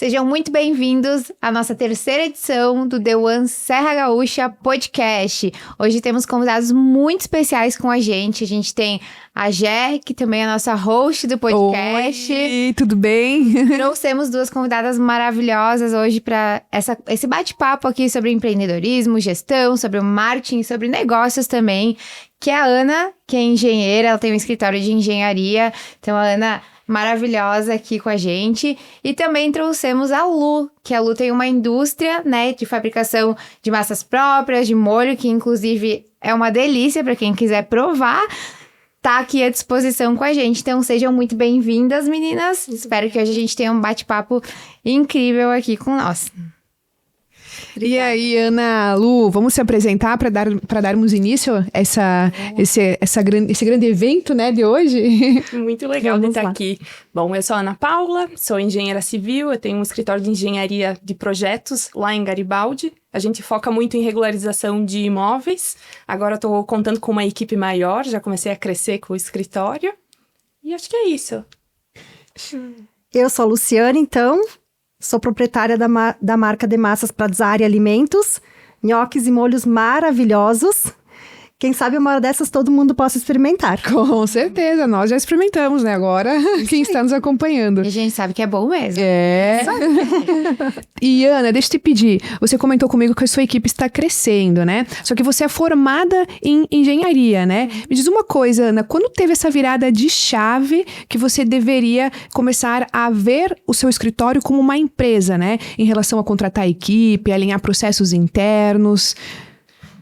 Sejam muito bem-vindos à nossa terceira edição do The One Serra Gaúcha Podcast. Hoje temos convidados muito especiais com a gente. A gente tem a Jé, que também é a nossa host do podcast. Oi, tudo bem? Trouxemos duas convidadas maravilhosas hoje para esse bate-papo aqui sobre empreendedorismo, gestão, sobre o marketing, sobre negócios também, que é a Ana, que é engenheira, ela tem um escritório de engenharia. Então, a Ana, maravilhosa aqui com a gente. E também trouxemos a Lu, que a Lu tem uma indústria, né, de fabricação de massas próprias, de molho, que inclusive é uma delícia para quem quiser provar. Tá aqui à disposição com a gente. Então, sejam muito bem-vindas, meninas. Espero que hoje a gente tenha um bate-papo incrível aqui com nós. Obrigada. E aí, Ana, Lu, vamos se apresentar para darmos início a esse grande evento, né, de hoje? Muito legal de estar aqui. Bom, eu sou a Ana Paula, sou engenheira civil, eu tenho um escritório de engenharia de projetos lá em Garibaldi. A gente foca muito em regularização de imóveis. Agora estou contando com uma equipe maior, já comecei a crescer com o escritório. E acho que é isso. Eu sou a Luciana, então. Sou proprietária da marca de massas Prazzari Alimentos, nhoques e molhos maravilhosos. Quem sabe uma hora dessas todo mundo possa experimentar. Com certeza, nós já experimentamos, né? Agora, quem está nos acompanhando. E a gente sabe que é bom mesmo. É. E Ana, deixa eu te pedir, você comentou comigo que a sua equipe está crescendo, né? Só que você é formada em engenharia, né? Me diz uma coisa, Ana, quando teve essa virada de chave que você deveria começar a ver o seu escritório como uma empresa, né? Em relação a contratar equipe, alinhar processos internos...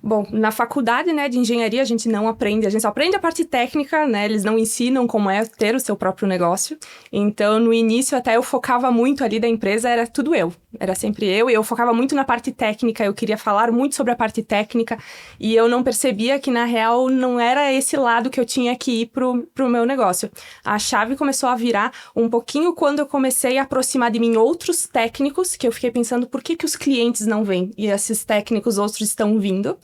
Bom, na faculdade, né, de engenharia a gente não aprende, a gente só aprende a parte técnica, né, eles não ensinam como é ter o seu próprio negócio. Então, no início, até eu focava muito ali da empresa, era tudo eu. Era sempre eu, e eu focava muito na parte técnica, eu queria falar muito sobre a parte técnica, e eu não percebia que, na real, não era esse lado que eu tinha que ir pro meu negócio. A chave começou a virar um pouquinho quando eu comecei a aproximar de mim outros técnicos, que eu fiquei pensando, por que os clientes não vêm? E esses técnicos outros estão vindo.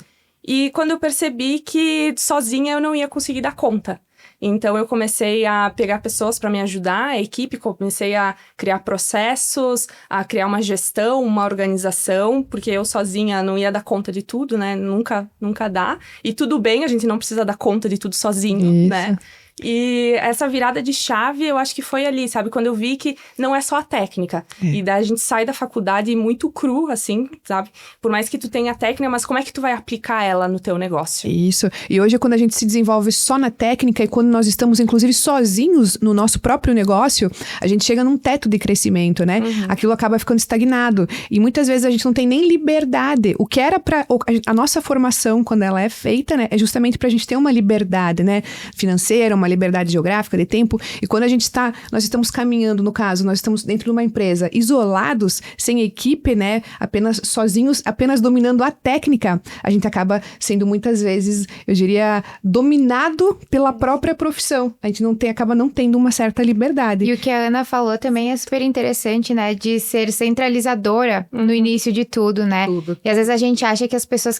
E quando eu percebi que sozinha eu não ia conseguir dar conta. Então, eu comecei a pegar pessoas para me ajudar, a equipe, comecei a criar processos, a criar uma gestão, uma organização, porque eu sozinha não ia dar conta de tudo, né? Nunca dá. E tudo bem, a gente não precisa dar conta de tudo sozinho, né? E essa virada de chave, eu acho que foi ali, sabe? Quando eu vi que não é só a técnica. E daí a gente sai da faculdade muito cru, assim, sabe? Por mais que tu tenha a técnica, mas como é que tu vai aplicar ela no teu negócio? Isso. E hoje, quando a gente se desenvolve só na técnica e quando nós estamos, inclusive, sozinhos no nosso próprio negócio, a gente chega num teto de crescimento, né? Aquilo acaba ficando estagnado. E muitas vezes a gente não tem nem liberdade. O que era pra... A nossa formação, quando ela é feita, né? É justamente pra gente ter uma liberdade, né? Financeira, uma liberdade geográfica, de tempo, e quando nós estamos caminhando, no caso, nós estamos dentro de uma empresa, isolados, sem equipe, né, apenas sozinhos, apenas dominando a técnica, a gente acaba sendo muitas vezes, eu diria, dominado pela própria profissão. A gente acaba não tendo uma certa liberdade. E o que a Ana falou também é super interessante, né, de ser centralizadora no início de tudo, né? Tudo. E às vezes a gente acha que as pessoas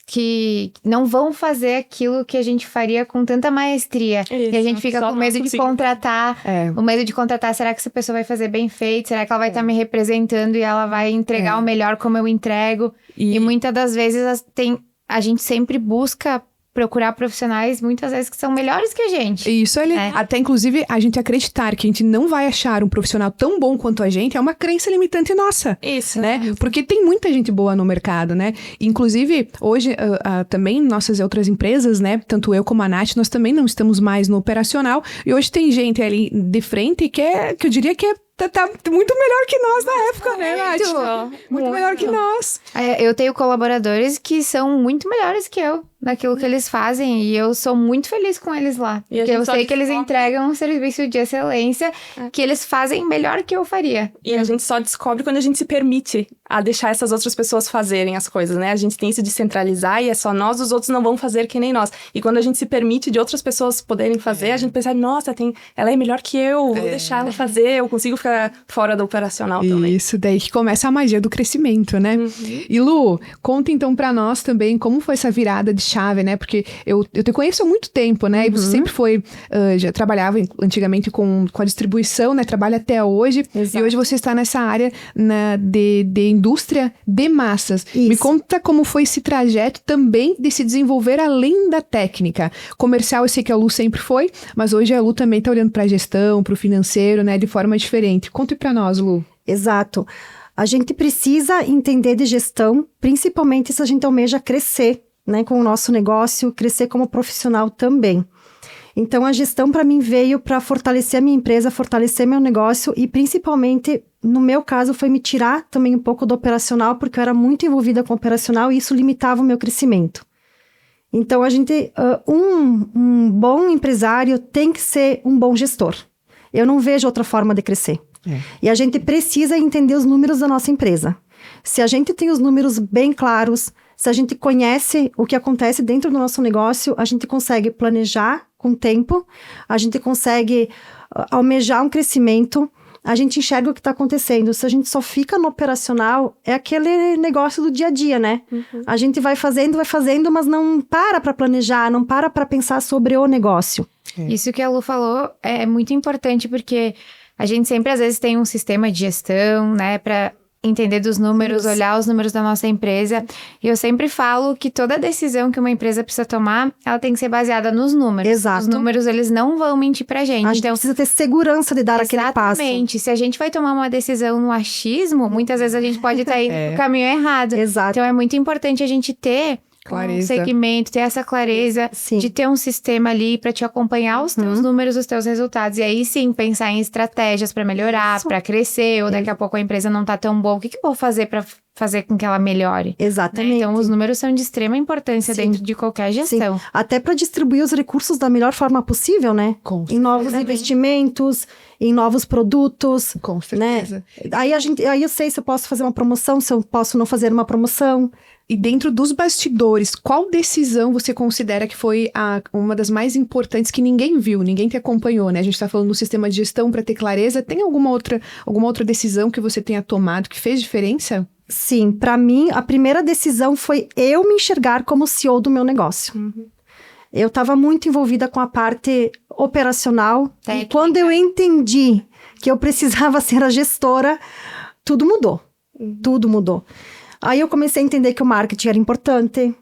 que não vão fazer aquilo que a gente faria com tanta maestria. Isso, e a gente fica com medo de contratar. O medo de contratar, será que essa pessoa vai fazer bem feito? Será que ela vai estar me representando e ela vai entregar o melhor como eu entrego? E muitas das vezes a gente sempre busca procurar profissionais, muitas vezes, que são melhores que a gente. Isso ali. Até, inclusive, a gente acreditar que a gente não vai achar um profissional tão bom quanto a gente é uma crença limitante nossa. Isso. Né? Porque tem muita gente boa no mercado, né? Inclusive, hoje, também, nossas outras empresas, né? Tanto eu como a Nath, nós também não estamos mais no operacional. E hoje tem gente ali de frente que eu diria que tá muito melhor que nós na época, né, Nath? Muito melhor que nós. Eu tenho colaboradores que são muito melhores que eu naquilo que eles fazem, e eu sou muito feliz com eles lá. Porque eu sei que eles entregam um serviço de excelência que eles fazem melhor que eu faria. E a gente só descobre quando a gente se permite a deixar essas outras pessoas fazerem as coisas, né? A gente tem isso de centralizar e é só nós, os outros não vão fazer que nem nós. E quando a gente se permite de outras pessoas poderem fazer, a gente pensa, nossa, ela é melhor que eu, vou deixar ela fazer, eu consigo ficar fora do operacional também. Isso, daí que começa a magia do crescimento, né? E Lu, conta então pra nós também como foi essa virada de chave, né? Porque eu te conheço há muito tempo, né? E você sempre foi, já trabalhava antigamente com a distribuição, né? Trabalha até hoje. Exato. E hoje você está nessa área de indústria de massas. Isso. Me conta como foi esse trajeto também de se desenvolver além da técnica. Comercial, eu sei que a Lu sempre foi, mas hoje a Lu também está olhando para a gestão, para o financeiro, né? De forma diferente. Conte para nós, Lu. Exato. A gente precisa entender de gestão, principalmente se a gente almeja crescer, né, com o nosso negócio, crescer como profissional também. Então, a gestão para mim veio para fortalecer a minha empresa, fortalecer meu negócio e principalmente, no meu caso, foi me tirar também um pouco do operacional, porque eu era muito envolvida com o operacional e isso limitava o meu crescimento. Então, um bom empresário tem que ser um bom gestor. Eu não vejo outra forma de crescer. E a gente precisa entender os números da nossa empresa. Se a gente tem os números bem claros, se a gente conhece o que acontece dentro do nosso negócio, a gente consegue planejar com tempo, a gente consegue almejar um crescimento, a gente enxerga o que está acontecendo. Se a gente só fica no operacional, é aquele negócio do dia a dia, né? A gente vai fazendo, mas não para planejar, não para pensar sobre o negócio. Isso que a Lu falou é muito importante, porque a gente sempre, às vezes, tem um sistema de gestão, né, para entender dos números, olhar os números da nossa empresa. E eu sempre falo que toda decisão que uma empresa precisa tomar, ela tem que ser baseada nos números. Exato. Os números, eles não vão mentir pra gente. A gente precisa ter segurança de dar aquele passo. Exatamente. Se a gente vai tomar uma decisão no achismo, muitas vezes a gente pode estar indo no caminho errado. Exato. Então, é muito importante a gente ter Clareza. um segmento, ter essa clareza de ter um sistema ali para te acompanhar os teus números, os teus resultados. E aí sim, pensar em estratégias para melhorar, para crescer, ou daqui a pouco a empresa não tá tão boa. O que eu vou fazer para fazer com que ela melhore? Exatamente. Né? Então, os números são de extrema importância dentro de qualquer gestão. Sim. Até para distribuir os recursos da melhor forma possível, né? Em novos investimentos, em novos produtos. Com certeza. Né? Aí eu sei se eu posso fazer uma promoção, se eu posso não fazer uma promoção. E dentro dos bastidores, qual decisão você considera que foi uma das mais importantes que ninguém viu, ninguém te acompanhou, né? A gente tá falando do sistema de gestão para ter clareza. Tem alguma outra decisão que você tenha tomado que fez diferença? Sim, para mim, a primeira decisão foi eu me enxergar como CEO do meu negócio. Eu estava muito envolvida com a parte operacional. E quando eu entendi que eu precisava ser a gestora, tudo mudou. Tudo mudou. Aí eu comecei a entender que o marketing era importante,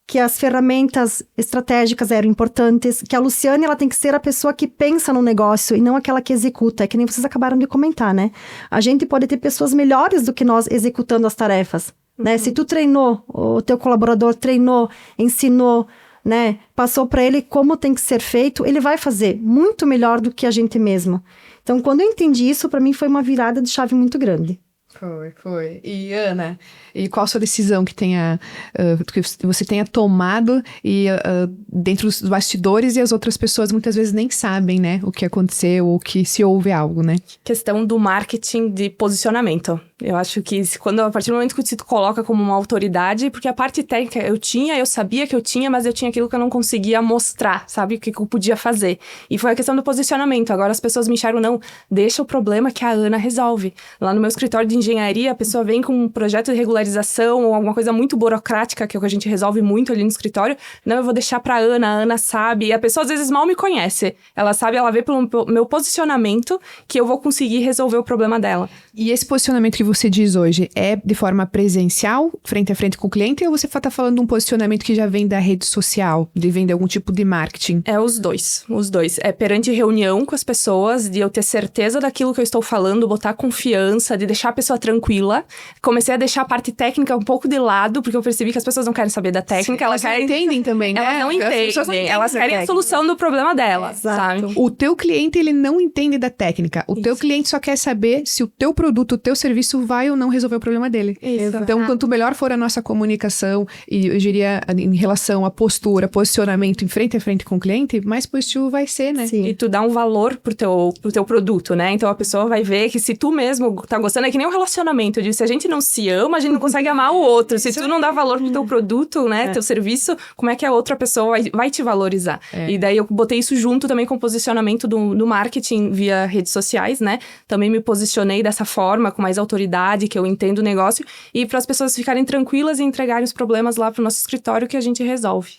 que as ferramentas estratégicas eram importantes, que a Luciane, ela tem que ser a pessoa que pensa no negócio e não aquela que executa. É que nem vocês acabaram de comentar, né? A gente pode ter pessoas melhores do que nós executando as tarefas, né? Se tu treinou, o teu colaborador treinou, ensinou, né? Passou para ele como tem que ser feito, ele vai fazer muito melhor do que a gente mesma. Então, quando eu entendi isso, para mim foi uma virada de chave muito grande. Foi. E Ana, e qual a sua decisão que você tenha tomado e dentro dos bastidores e as outras pessoas muitas vezes nem sabem, né, o que aconteceu ou que se houve algo, né? Questão do marketing de posicionamento. Eu acho que a partir do momento que você te coloca como uma autoridade, porque a parte técnica eu sabia que eu tinha, mas eu tinha aquilo que eu não conseguia mostrar, sabe? O que eu podia fazer. E foi a questão do posicionamento. Agora as pessoas me enxergam, não, deixa o problema que a Ana resolve. Lá no meu escritório de engenharia, a pessoa vem com um projeto de regularização ou alguma coisa muito burocrática, que é o que a gente resolve muito ali no escritório. Não, eu vou deixar pra Ana, a Ana sabe. E a pessoa às vezes mal me conhece. Ela sabe, ela vê pelo meu posicionamento que eu vou conseguir resolver o problema dela. E esse posicionamento que você diz hoje é de forma presencial, frente a frente com o cliente, ou você está falando de um posicionamento que já vem da rede social, vem de algum tipo de marketing? É os dois. É perante reunião com as pessoas, de eu ter certeza daquilo que eu estou falando, botar confiança, de deixar a pessoa tranquila. Comecei a deixar a parte técnica um pouco de lado, porque eu percebi que as pessoas não querem saber da técnica. Sim, elas não entendem também, né? Elas não entendem. Elas querem a solução do problema delas, sabe? O teu cliente, ele não entende da técnica. O teu cliente só quer saber se o teu produto, o teu serviço isso vai ou não resolver o problema dele. Isso. Então, quanto melhor for a nossa comunicação, e eu diria em relação à postura, posicionamento em frente a frente com o cliente, mais positivo vai ser, né? Sim. E tu dá um valor pro teu produto, né? Então a pessoa vai ver que se tu mesmo tá gostando, é que nem um relacionamento. Se a gente não se ama, a gente não consegue amar o outro. Se tu não dá valor pro teu produto, né? Teu serviço, como é que a outra pessoa vai te valorizar? E daí eu botei isso junto também com o posicionamento do marketing via redes sociais, né? Também me posicionei dessa forma, com mais autoridade, que eu entendo o negócio. E para as pessoas ficarem tranquilas e entregarem os problemas lá pro nosso escritório que a gente resolve.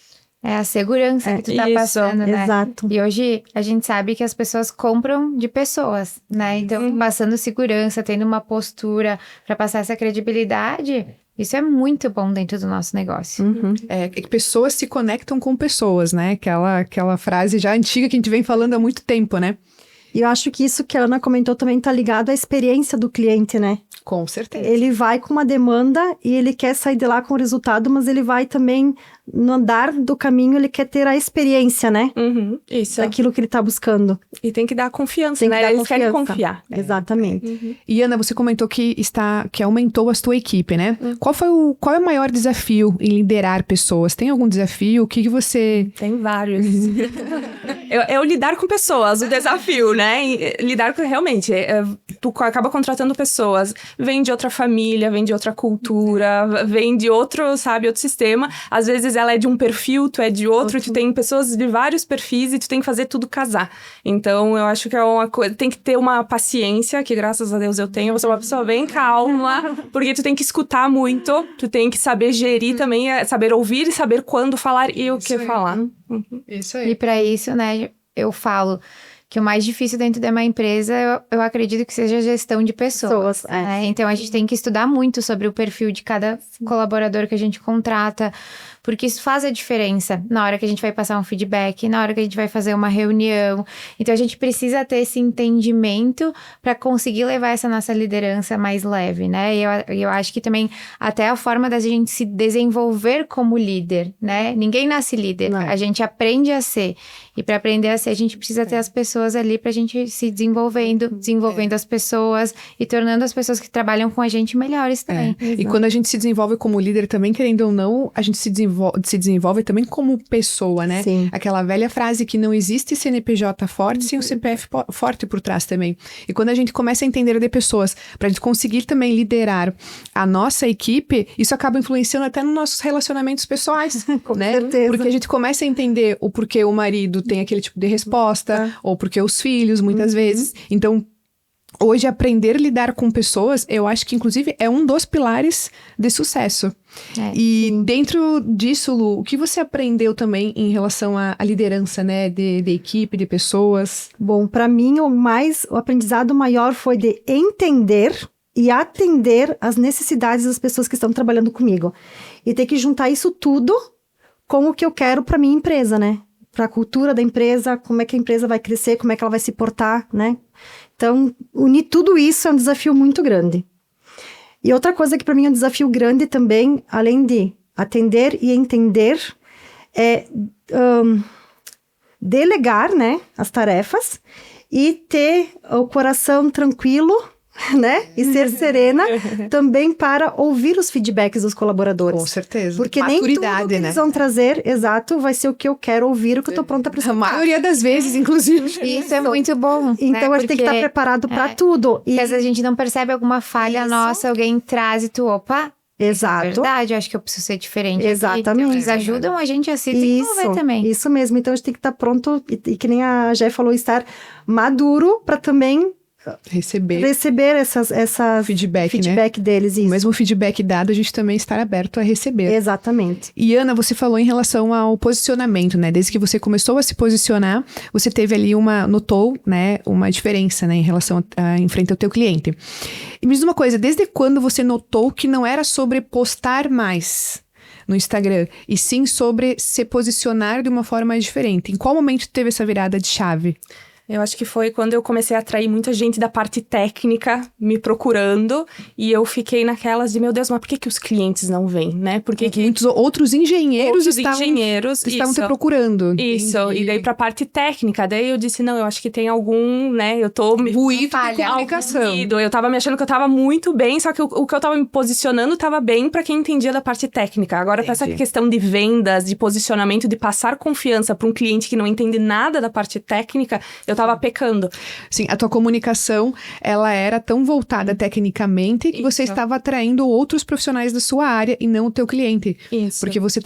É a segurança que tu tá isso, passando, né? Exato. E hoje a gente sabe que as pessoas compram de pessoas, né? Então, passando segurança, tendo uma postura para passar essa credibilidade, isso é muito bom dentro do nosso negócio. É que pessoas se conectam com pessoas, né? Aquela frase já antiga que a gente vem falando há muito tempo, né? E eu acho que isso que a Ana comentou também tá ligado à experiência do cliente, né? Com certeza. Ele vai com uma demanda e ele quer sair de lá com o resultado, mas ele vai também, no andar do caminho, ele quer ter a experiência, né? Isso. Daquilo que ele tá buscando. E tem que dar confiança, Tem que né? dar Eles querem confiança. confiar. Exatamente. E Ana, você comentou que aumentou a sua equipe, né? Qual é o maior desafio em liderar pessoas? Tem algum desafio? O que você... Tem vários. É o lidar com pessoas, o desafio, né? E lidar com, realmente, tu acaba contratando pessoas, vem de outra família, vem de outra cultura, vem de outro, sabe, outro sistema. Às vezes ela é de um perfil, tu é de outro, tu tem pessoas de vários perfis e tu tem que fazer tudo casar. Então, eu acho que é uma coisa, tem que ter uma paciência, que graças a Deus eu tenho. Eu sou uma pessoa bem calma, porque tu tem que escutar muito, tu tem que saber gerir também, saber ouvir e saber quando falar e o que falar. Isso E para isso, né, eu falo que o mais difícil dentro de uma empresa, eu acredito que seja a gestão de pessoas. Né? Então, a gente tem que estudar muito sobre o perfil de cada colaborador que a gente contrata, porque isso faz a diferença na hora que a gente vai passar um feedback, na hora que a gente vai fazer uma reunião. Então, a gente precisa ter esse entendimento para conseguir levar essa nossa liderança mais leve, né? E eu acho que também até a forma da gente se desenvolver como líder, né? Ninguém nasce líder, a gente aprende a ser. E para aprender a ser, a gente precisa ter as pessoas ali pra gente se desenvolvendo as pessoas e tornando as pessoas que trabalham com a gente melhores também. E quando a gente se desenvolve como líder também, querendo ou não, a gente se desenvolve também como pessoa, né? Sim. Aquela velha frase que não existe CNPJ forte sem um CPF forte por trás também. E quando a gente começa a entender de pessoas, pra gente conseguir também liderar a nossa equipe, isso acaba influenciando até nos nossos relacionamentos pessoais, né? certeza. Porque a gente começa a entender o porquê o marido tem aquele tipo de resposta, ou porque os filhos, muitas vezes. Então, hoje, aprender a lidar com pessoas, eu acho que, inclusive, é um dos pilares de sucesso. E dentro disso, Lu, o que você aprendeu também em relação à liderança, né? De equipe, de pessoas? Bom, para mim, o aprendizado maior foi de entender e atender as necessidades das pessoas que estão trabalhando comigo. E ter que juntar isso tudo com o que eu quero para minha empresa, né? Para a cultura da empresa, como é que a empresa vai crescer, como é que ela vai se portar, né? Então, unir tudo isso é um desafio muito grande. E outra coisa que para mim é um desafio grande também, além de atender e entender, é delegar, né, as tarefas e ter o coração tranquilo, né? E ser serena também para ouvir os feedbacks dos colaboradores. Com certeza. Porque nem tudo que eles vão trazer, exato, vai ser o que eu quero ouvir, o que eu tô pronta para escutar. A maioria das vezes, inclusive. Isso é muito bom. Então, né? a gente tem que estar preparado para tudo. E às vezes a gente não percebe alguma falha nossa, alguém traz e tu, opa... Exato. É verdade, eu acho que eu preciso ser diferente. Exatamente. Então, eles ajudam a gente a se desenvolver também. Isso mesmo. Então, a gente tem que estar pronto, e que nem a Jé falou, estar maduro para também receber essa feedback deles. Isso. O mesmo feedback dado, a gente também estar aberto a receber. Exatamente. E Ana, você falou em relação ao posicionamento, né? Desde que você começou a se posicionar, você teve ali notou, né, uma diferença, né, em relação em frente ao teu cliente. E me diz uma coisa, desde quando você notou que não era sobre postar mais no Instagram, e sim sobre se posicionar de uma forma mais diferente? Em qual momento teve essa virada de chave? Eu acho que foi quando eu comecei a atrair muita gente da parte técnica me procurando. E eu fiquei naquelas de, meu Deus, mas por que os clientes não vêm, né? Por que Muitos outros engenheiros estavam te procurando. Isso, Entendi. e daí pra parte técnica. Daí eu disse, não, eu acho que tem algum, né? Eu tô... Ruído de Falha. comunicação. Eu tava me achando que eu tava muito bem, só que o que eu tava me posicionando tava bem pra quem entendia da parte técnica. Agora, pra essa Entendi. questão de vendas, de posicionamento, de passar confiança pra um cliente que não entende nada da parte técnica, eu tava pecando. Sim, a tua comunicação, ela era tão voltada tecnicamente que você Isso. estava atraindo outros profissionais da sua área e não o teu cliente. Isso. Porque você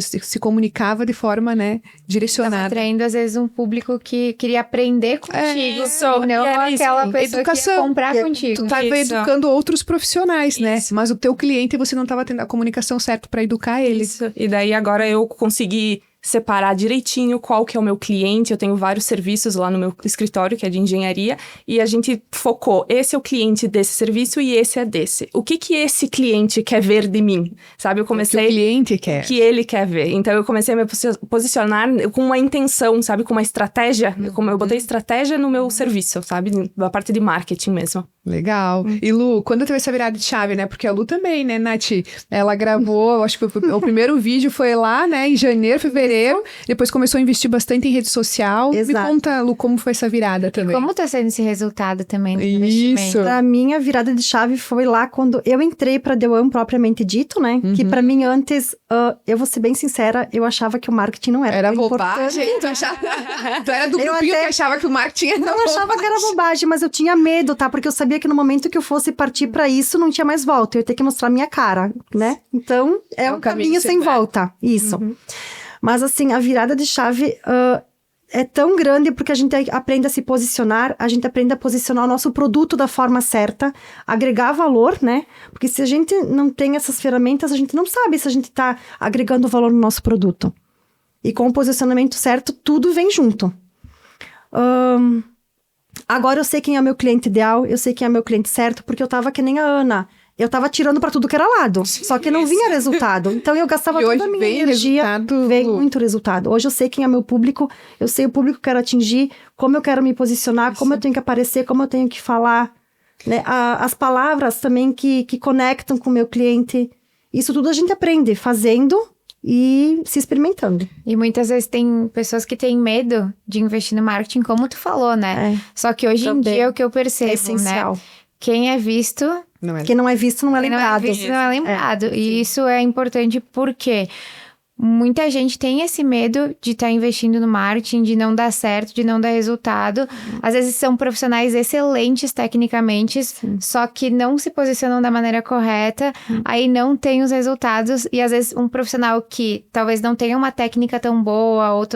se comunicava de forma, né, Tava direcionada. atraindo, às vezes, um público que queria aprender contigo. isso. E não Era isso. aquela pessoa que Educação. ia comprar contigo. Tu estava Isso. educando outros profissionais, né? Isso. Mas o teu cliente, você não estava tendo a comunicação certa para educar ele. Isso. E daí agora eu consegui separar direitinho qual que é o meu cliente. Eu tenho vários serviços lá no meu escritório, que é de engenharia, e a gente focou, esse é o cliente desse serviço e esse é desse. O que esse cliente quer ver de mim? Sabe, eu O que o comecei... cliente quer. que ele quer ver. Então, eu comecei a me posicionar com uma intenção, sabe? Com uma estratégia. Como eu botei estratégia no meu serviço, sabe? Da parte de marketing mesmo. Legal. E Lu, quando teve essa virada de chave, né? Porque a Lu também, né, Nath? Ela gravou, acho que o primeiro vídeo foi lá, né, em janeiro, fevereiro. Depois começou a investir bastante em rede social. Exato. Me conta, Lu, como foi essa virada também. Como tá sendo esse resultado também do Isso. investimento? Pra mim, a virada de chave foi lá quando eu entrei pra The One propriamente dito, né? Que pra mim, antes, eu vou ser bem sincera, eu achava que o marketing não era Era tão importante. bobagem. Tu era do Eu grupinho até- que achava que o marketing era Não achava que era bobagem, mas eu tinha medo, tá? Porque eu sabia que no momento que eu fosse partir pra isso, não tinha mais volta. Eu ia ter que mostrar minha cara, né? Então, é um caminho sem volta. Isso. Mas, assim, a virada de chave é tão grande porque a gente aprende a se posicionar, a gente aprende a posicionar o nosso produto da forma certa, agregar valor, né? Porque se a gente não tem essas ferramentas, a gente não sabe se a gente tá agregando valor no nosso produto. E com o posicionamento certo, tudo vem junto. Agora eu sei quem é meu cliente ideal, eu sei quem é meu cliente certo, porque eu tava que nem a Ana. Eu tava tirando pra tudo que era lado, só que não vinha resultado. Então eu gastava E toda hoje a minha vem energia. resultado, Veio Lu. muito resultado. Hoje eu sei quem é meu público, eu sei o público que eu quero atingir, como eu quero me posicionar, como eu tenho que aparecer, como eu tenho que falar. Né? As palavras também que conectam com o meu cliente. Isso tudo a gente aprende fazendo e se experimentando. E muitas vezes tem pessoas que têm medo de investir no marketing, como tu falou, né? Só que hoje em Também. dia o que eu percebo, É essencial. né? Quem é visto, Não é? Quem não é visto não é quem não é lembrado. visto não é lembrado. E isso é importante porque muita gente tem esse medo de estar investindo no marketing, de não dar certo, de não dar resultado. Às vezes são profissionais excelentes tecnicamente, só que não se posicionam da maneira correta, aí não tem os resultados. E às vezes um profissional que talvez não tenha uma técnica tão boa, ou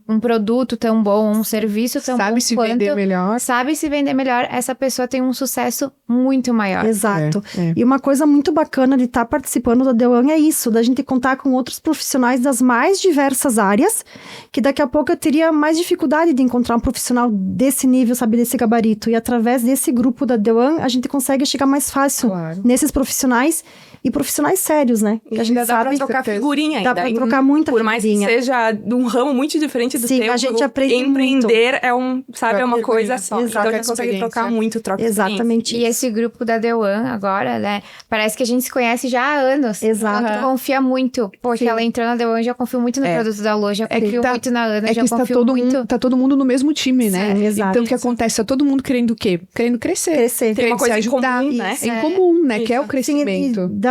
um produto tão bom, um serviço tão bom Sabe se quanto, vender melhor. sabe se vender melhor, essa pessoa tem um sucesso muito maior. Exato. É. E uma coisa muito bacana de estar participando da The One é isso, da gente contar com outros profissionais das mais diversas áreas, que daqui a pouco eu teria mais dificuldade de encontrar um profissional desse nível, sabe, desse gabarito. E através desse grupo da The One, a gente consegue chegar mais fácil Claro. nesses profissionais e profissionais sérios, né? Que E a gente ainda dá pra sabe... trocar figurinha ainda. Dá pra trocar muita Por mais que figurinha. seja de um ramo muito diferente do Sim, teu, a gente aprende empreender é sabe, é uma Troca coisa de só. experiência. Então a Troca gente de consegue experiência. trocar muito, troca de experiência. Exatamente. E esse grupo da The One agora, né? Parece que a gente se conhece já há anos. Exato. Então, tu confia muito. Poxa, Sim. ela entrou na The One, já confio muito no produto da Lô, já É que confio tá- muito na Ana, É já que está confio todo, muito. mundo, tá todo mundo no mesmo time, né? Sim, exato. Então o que acontece? Tá todo mundo querendo o quê? Querendo crescer. Crescer. Tem uma Querendo coisa se em comum, ajudar. né? Isso, Em comum, né? Que é o Isso. Sim, e crescimento. de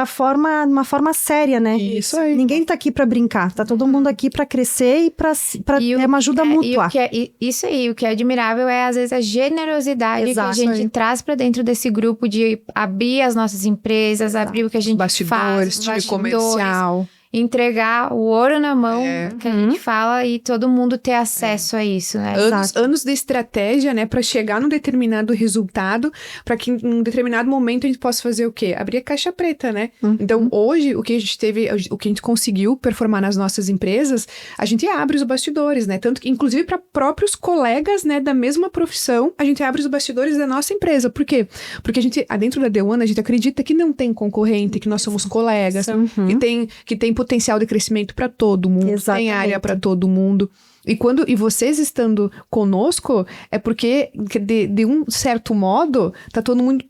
uma forma séria, né? Isso aí. Ninguém tá aqui pra brincar, tá todo mundo aqui pra crescer e pra E o é uma ajuda E mútua. o que isso aí, o que é admirável é, às vezes, a generosidade Exato. que a gente Aí. traz pra dentro desse grupo de abrir as nossas empresas, abrir o que a gente Bastidores, faz, time bastidores, comercial. entregar o ouro na mão, É. que a gente fala, e todo mundo ter acesso a isso, né? Anos de estratégia, né, para chegar num determinado resultado, para que em um determinado momento a gente possa fazer o quê? Abrir a caixa preta, né? Então, hoje, o que a gente teve, o que a gente conseguiu performar nas nossas empresas, a gente abre os bastidores, né? Tanto que, inclusive, para próprios colegas, né, da mesma profissão, a gente abre os bastidores da nossa empresa. Por quê? Porque a gente, dentro da The One, a gente acredita que não tem concorrente, que nós somos colegas, que tem potencial de crescimento para todo mundo, Exatamente. tem área para todo mundo. E vocês estando conosco, é porque, de um certo modo, tá todo mundo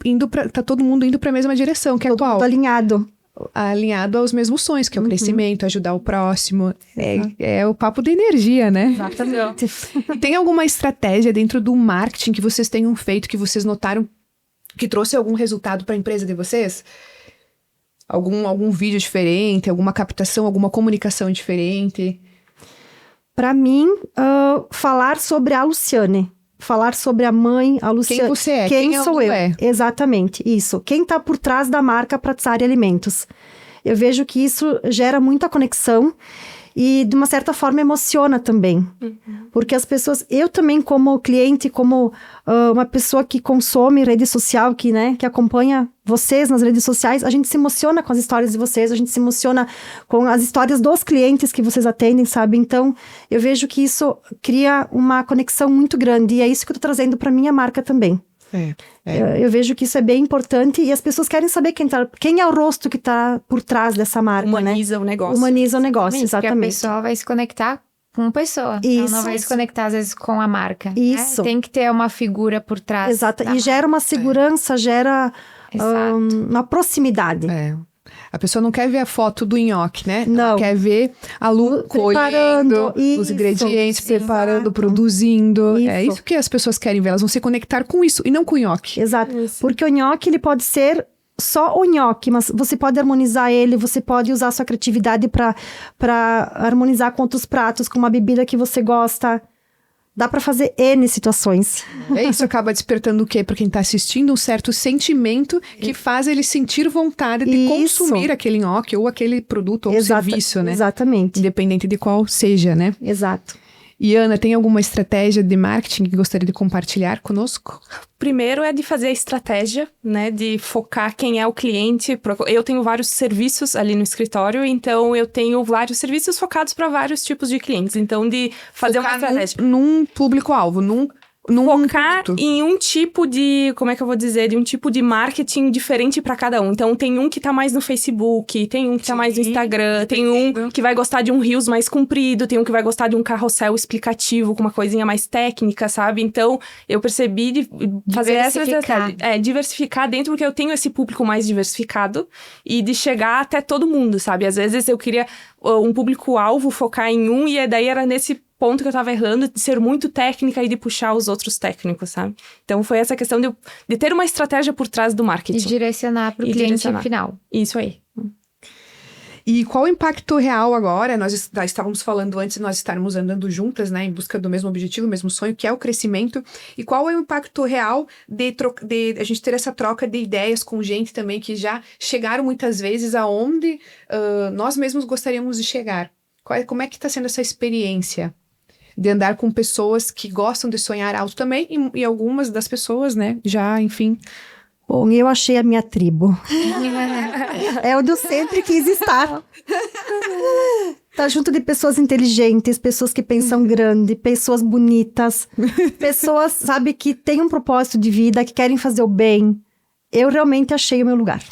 indo para a mesma direção, que é Todo qual? mundo alinhado. Alinhado aos mesmos sonhos, que é o crescimento, ajudar o próximo. É o papo da energia, né? Exatamente. E tem alguma estratégia dentro do marketing que vocês tenham feito, que vocês notaram que trouxe algum resultado para a empresa de vocês? Algum vídeo diferente, alguma captação, alguma comunicação diferente? Para mim, falar sobre a Luciane. Falar sobre a mãe, a Luciane. Quem você é? Quem Quem sou a Lu eu? é? Exatamente, isso. Quem está por trás da marca Pratzari Alimentos. Eu vejo que isso gera muita conexão e, de uma certa forma, emociona também. Porque as pessoas... Eu também, como cliente, como uma pessoa que consome rede social, que acompanha vocês nas redes sociais, a gente se emociona com as histórias de vocês, a gente se emociona com as histórias dos clientes que vocês atendem, sabe? Então, eu vejo que isso cria uma conexão muito grande e é isso que eu tô trazendo para minha marca também. Eu vejo que isso é bem importante e as pessoas querem saber quem é o rosto que tá por trás dessa marca, Humaniza o negócio. Humaniza o negócio, Porque a exatamente. pessoa vai se conectar com a pessoa. Ela Isso. não vai se conectar, às vezes, com a marca. Isso. Tem que ter uma figura por trás. Exato. da E gera uma segurança, gera Exato. uma proximidade. A pessoa não quer ver a foto do nhoque, né? Não. Ela quer ver a Lu Preparando, colhendo, os isso, ingredientes, sim. preparando, Exato. produzindo. Isso. É isso que as pessoas querem ver. Elas vão se conectar com isso e não com o nhoque. Exato. Isso. Porque o nhoque, ele pode ser só o nhoque, mas você pode harmonizar ele, você pode usar a sua criatividade para harmonizar com outros pratos, com uma bebida que você gosta. Dá para fazer N situações. Isso acaba despertando o quê? Para quem tá assistindo, um certo sentimento que faz ele sentir vontade de Isso. consumir aquele nhoque ou aquele produto ou serviço, né? Exatamente. Independente de qual seja, né? Exato. E Ana, tem alguma estratégia de marketing que gostaria de compartilhar conosco? Primeiro é de fazer a estratégia, né? De focar quem é o cliente. Eu tenho vários serviços ali no escritório, então eu tenho vários serviços focados para vários tipos de clientes. Então, de fazer uma estratégia. Num público-alvo, num Focar produto. em um tipo de, como é que eu vou dizer, de um tipo de marketing diferente para cada um. Então, tem um que tá mais no Facebook, tem um que tá mais no Instagram, tem um que vai gostar de um Reels mais comprido, tem um que vai gostar de um carrossel explicativo com uma coisinha mais técnica, sabe? Então, eu percebi de fazer essa estratégia. Diversificar dentro, porque eu tenho esse público mais diversificado e de chegar até todo mundo, sabe? Às vezes eu queria um público-alvo, focar em um, e daí era nesse ponto que eu tava errando, de ser muito técnica e de puxar os outros técnicos, sabe? Então, foi essa questão de ter uma estratégia por trás do marketing. E direcionar para o E cliente direcionar. final. Isso aí. E qual o impacto real agora? Nós estávamos falando antes de nós estarmos andando juntas, né? Em busca do mesmo objetivo, o mesmo sonho, que é o crescimento. E qual é o impacto real de a gente ter essa troca de ideias com gente também que já chegaram muitas vezes aonde nós mesmos gostaríamos de chegar? Como é que está sendo essa experiência de andar com pessoas que gostam de sonhar alto também e algumas das pessoas, né, já, enfim... Bom, eu achei a minha tribo. É onde eu sempre quis estar. Tá junto de pessoas inteligentes, pessoas que pensam grande, pessoas bonitas, pessoas, sabe, que têm um propósito de vida, que querem fazer o bem. Eu realmente achei o meu lugar.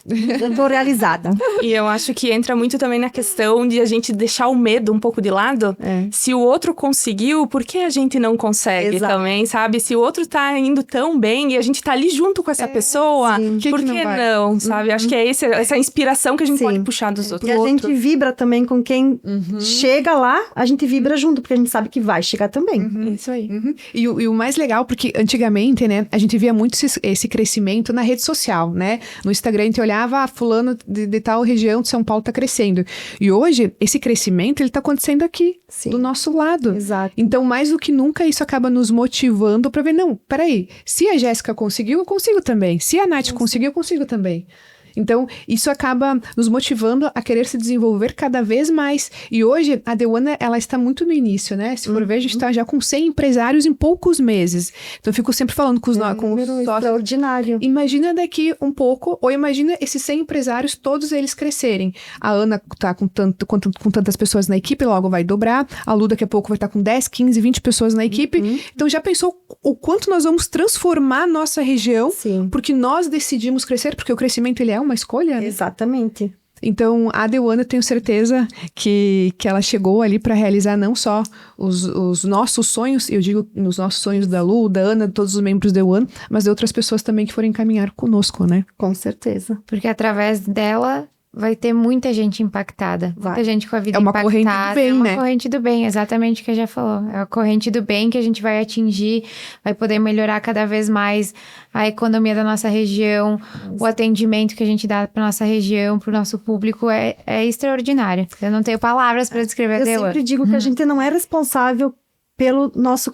Eu tô realizada. E eu acho que entra muito também na questão de a gente deixar o medo um pouco de lado. Se o outro conseguiu, por que a gente não consegue também, sabe? Se o outro tá indo tão bem e a gente tá ali junto com essa pessoa, por que não, sabe? Acho que é essa inspiração que a gente pode puxar dos outros. E a gente vibra também com quem chega lá, a gente vibra junto, porque a gente sabe que vai chegar também. Isso aí. E o mais legal, porque antigamente, né, a gente via muito esse crescimento na rede social, né? No Instagram a gente olhava, fulano de tal região de São Paulo tá crescendo. E hoje, esse crescimento, ele tá acontecendo aqui, do nosso lado. Exato. Então, mais do que nunca, isso acaba nos motivando pra ver, não, peraí, se a Jéssica conseguiu, eu consigo também. Se a Nath conseguiu, eu consigo também. Então, isso acaba nos motivando a querer se desenvolver cada vez mais. E hoje, a The One, ela está muito no início, né? Se for ver, a gente está já com 100 empresários em poucos meses. Então, eu fico sempre falando com os sócios. Extraordinário. Imagina daqui um pouco, ou imagina esses 100 empresários, todos eles crescerem. A Ana tá com tantas pessoas na equipe, logo vai dobrar. A Lu daqui a pouco vai estar com 10, 15, 20 pessoas na equipe. Então, já pensou o quanto nós vamos transformar a nossa região? Sim. Porque nós decidimos crescer, porque o crescimento, ele é uma escolha, né? Exatamente. Então, a The One, eu tenho certeza que ela chegou ali para realizar não só os nossos sonhos, eu digo nos nossos sonhos da Lu, da Ana, de todos os membros da The One, mas de outras pessoas também que forem caminhar conosco, né? Com certeza. Porque através dela vai ter muita gente impactada. Vai. Muita gente com a vida É uma impactada. corrente do bem, é uma né? corrente do bem, exatamente o que a já falou. É a corrente do bem que a gente vai atingir, vai poder melhorar cada vez mais a economia da nossa região, o atendimento que a gente dá para nossa região, para o nosso público é extraordinário. Eu não tenho palavras para descrever a Eu The One. sempre digo que a gente não é responsável pelo nosso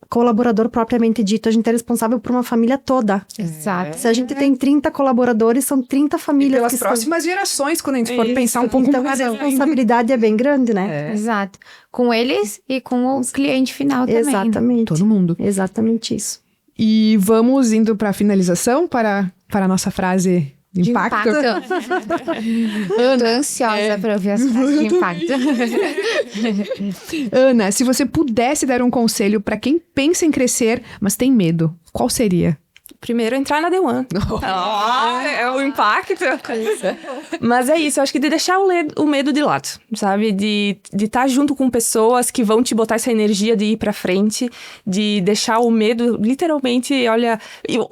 colaborador propriamente dito. A gente é responsável por uma família toda. Exato. Se a gente tem 30 colaboradores, são 30 E famílias pelas que próximas gerações, quando a gente for Isso. pensar um pouco Então, a mais além. responsabilidade é bem grande, né? Exato. Com eles e com o cliente final também. Exatamente. Todo mundo. Exatamente isso. E vamos indo para a finalização, para a nossa frase de impacto. Eu tô ansiosa para ouvir as frases de impacto. Ana, se você pudesse dar um conselho para quem pensa em crescer, mas tem medo, qual seria? Primeiro, entrar na The One. É o impacto. Mas é isso, eu acho que de deixar o medo de lado, sabe? De estar junto com pessoas que vão te botar essa energia de ir pra frente, de deixar o medo, literalmente, olha...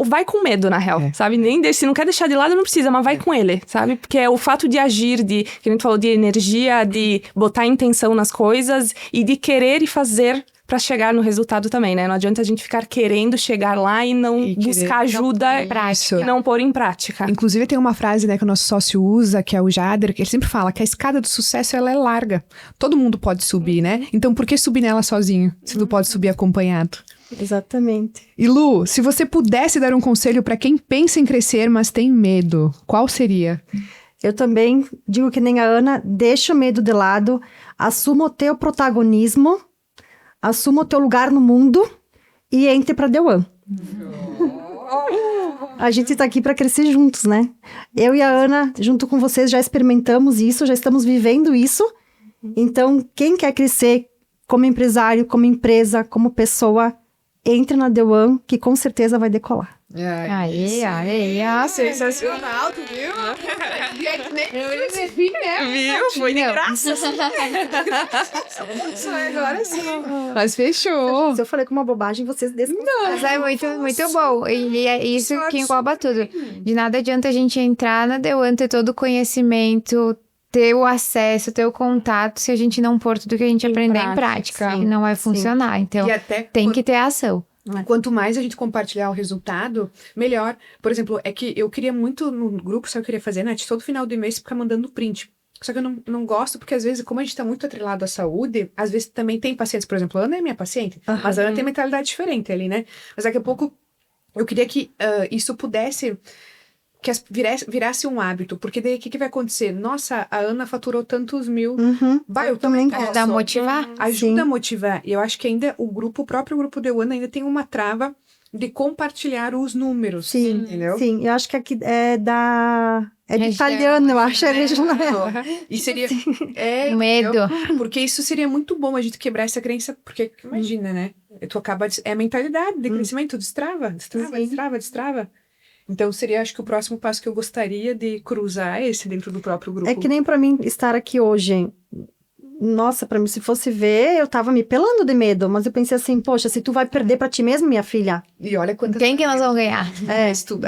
Vai com medo, na real, sabe? Se não quer deixar de lado, não precisa, mas vai com ele, sabe? Porque é o fato de agir, que a gente falou, de energia, de botar intenção nas coisas e de querer e fazer pra chegar no resultado também, né? Não adianta a gente ficar querendo chegar lá e não buscar ajuda e não pôr em prática. Inclusive, tem uma frase, né, que o nosso sócio usa, que é o Jader, que ele sempre fala que a escada do sucesso, ela é larga. Todo mundo pode subir, né? Então, por que subir nela sozinho, se tu pode subir acompanhado? Exatamente. E Lu, se você pudesse dar um conselho pra quem pensa em crescer, mas tem medo, qual seria? Eu também digo que nem a Ana, deixa o medo de lado, assuma o teu protagonismo, assuma o teu lugar no mundo e entre pra The One. A gente tá aqui pra crescer juntos, né? Eu e a Ana, junto com vocês, já experimentamos isso, já estamos vivendo isso. Então, quem quer crescer como empresário, como empresa, como pessoa, entre na The One, que com certeza vai decolar. Aí, Sensacional, tu viu? Viu? Foi de graça. Agora sim. Mas fechou. Se eu falei com uma bobagem, vocês desconfiam. Mas é muito, muito bom. E é isso que engloba tudo. De nada adianta a gente entrar na The One, ter todo o conhecimento, ter o acesso, ter o contato, se a gente não pôr tudo que a gente aprender em prática. sim, E não vai sim. funcionar. Então, E até tem que ter ação. quanto mais a gente compartilhar o resultado, melhor. Por exemplo, é que eu queria muito no grupo, sabe o que eu queria fazer, né? Todo final do mês ficar mandando print. Só que eu não gosto, porque às vezes, como a gente tá muito atrelado à saúde, às vezes também tem pacientes, por exemplo, a Ana é minha paciente, mas a Ana tem mentalidade diferente ali, né? Mas daqui a pouco eu queria que isso pudesse... que virasse um hábito, porque daí o que vai acontecer? Nossa, a Ana faturou tantos mil. Vai, eu também posso. Ajuda a motivar. Ajuda Sim. a motivar. E eu acho que ainda o próprio grupo The One ainda tem uma trava de compartilhar os números. Sim, entendeu? sim. Eu acho que aqui é de Região. italiano, eu acho. É regional. E seria... Medo. entendeu? Porque isso seria muito bom a gente quebrar essa crença, porque imagina, né? Tu acaba... É a mentalidade de crescimento, destrava. Então, seria, acho que o próximo passo que eu gostaria de cruzar esse dentro do próprio grupo. É que nem pra mim estar aqui hoje. Nossa, pra mim, se fosse ver, eu tava me pelando de medo. Mas eu pensei assim, poxa, se tu vai perder pra ti mesmo, minha filha. E olha quantas... Quem que nós vamos ganhar?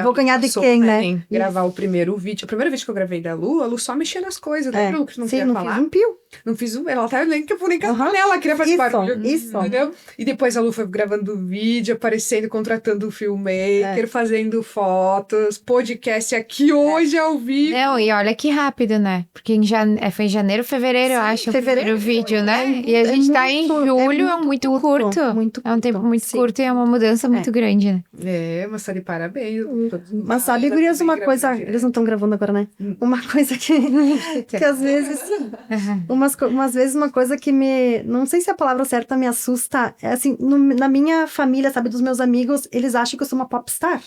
Vou ganhar de quem, né? Gravar o primeiro vídeo. A primeira vez que eu gravei da Lu, a Lu só mexia nas coisas, né? Lu, que não Sim, queria não falar. fiz um pio. Não fiz um... Ela tava nem casando nela, queria fazer Isso, barulho. isso. Entendeu? E depois a Lu foi gravando vídeo, aparecendo, contratando o filmmaker, fazendo fotos, podcast aqui hoje ao vivo. Não, e olha que rápido, né? Porque foi em janeiro, fevereiro, eu acho, fevereiro. o primeiro vídeo, né? E a gente tá em julho, é muito curto. Muito É um tempo curto, muito sim. curto e é uma mudança muito grande, né? Mas tá de parabéns. Mas sabe, gurias, uma coisa... Eles não estão gravando agora, né? Uma coisa que às vezes... umas vezes uma coisa que me... Não sei se a palavra certa me assusta. É assim, na minha família, sabe, dos meus amigos, eles acham que eu sou uma popstar.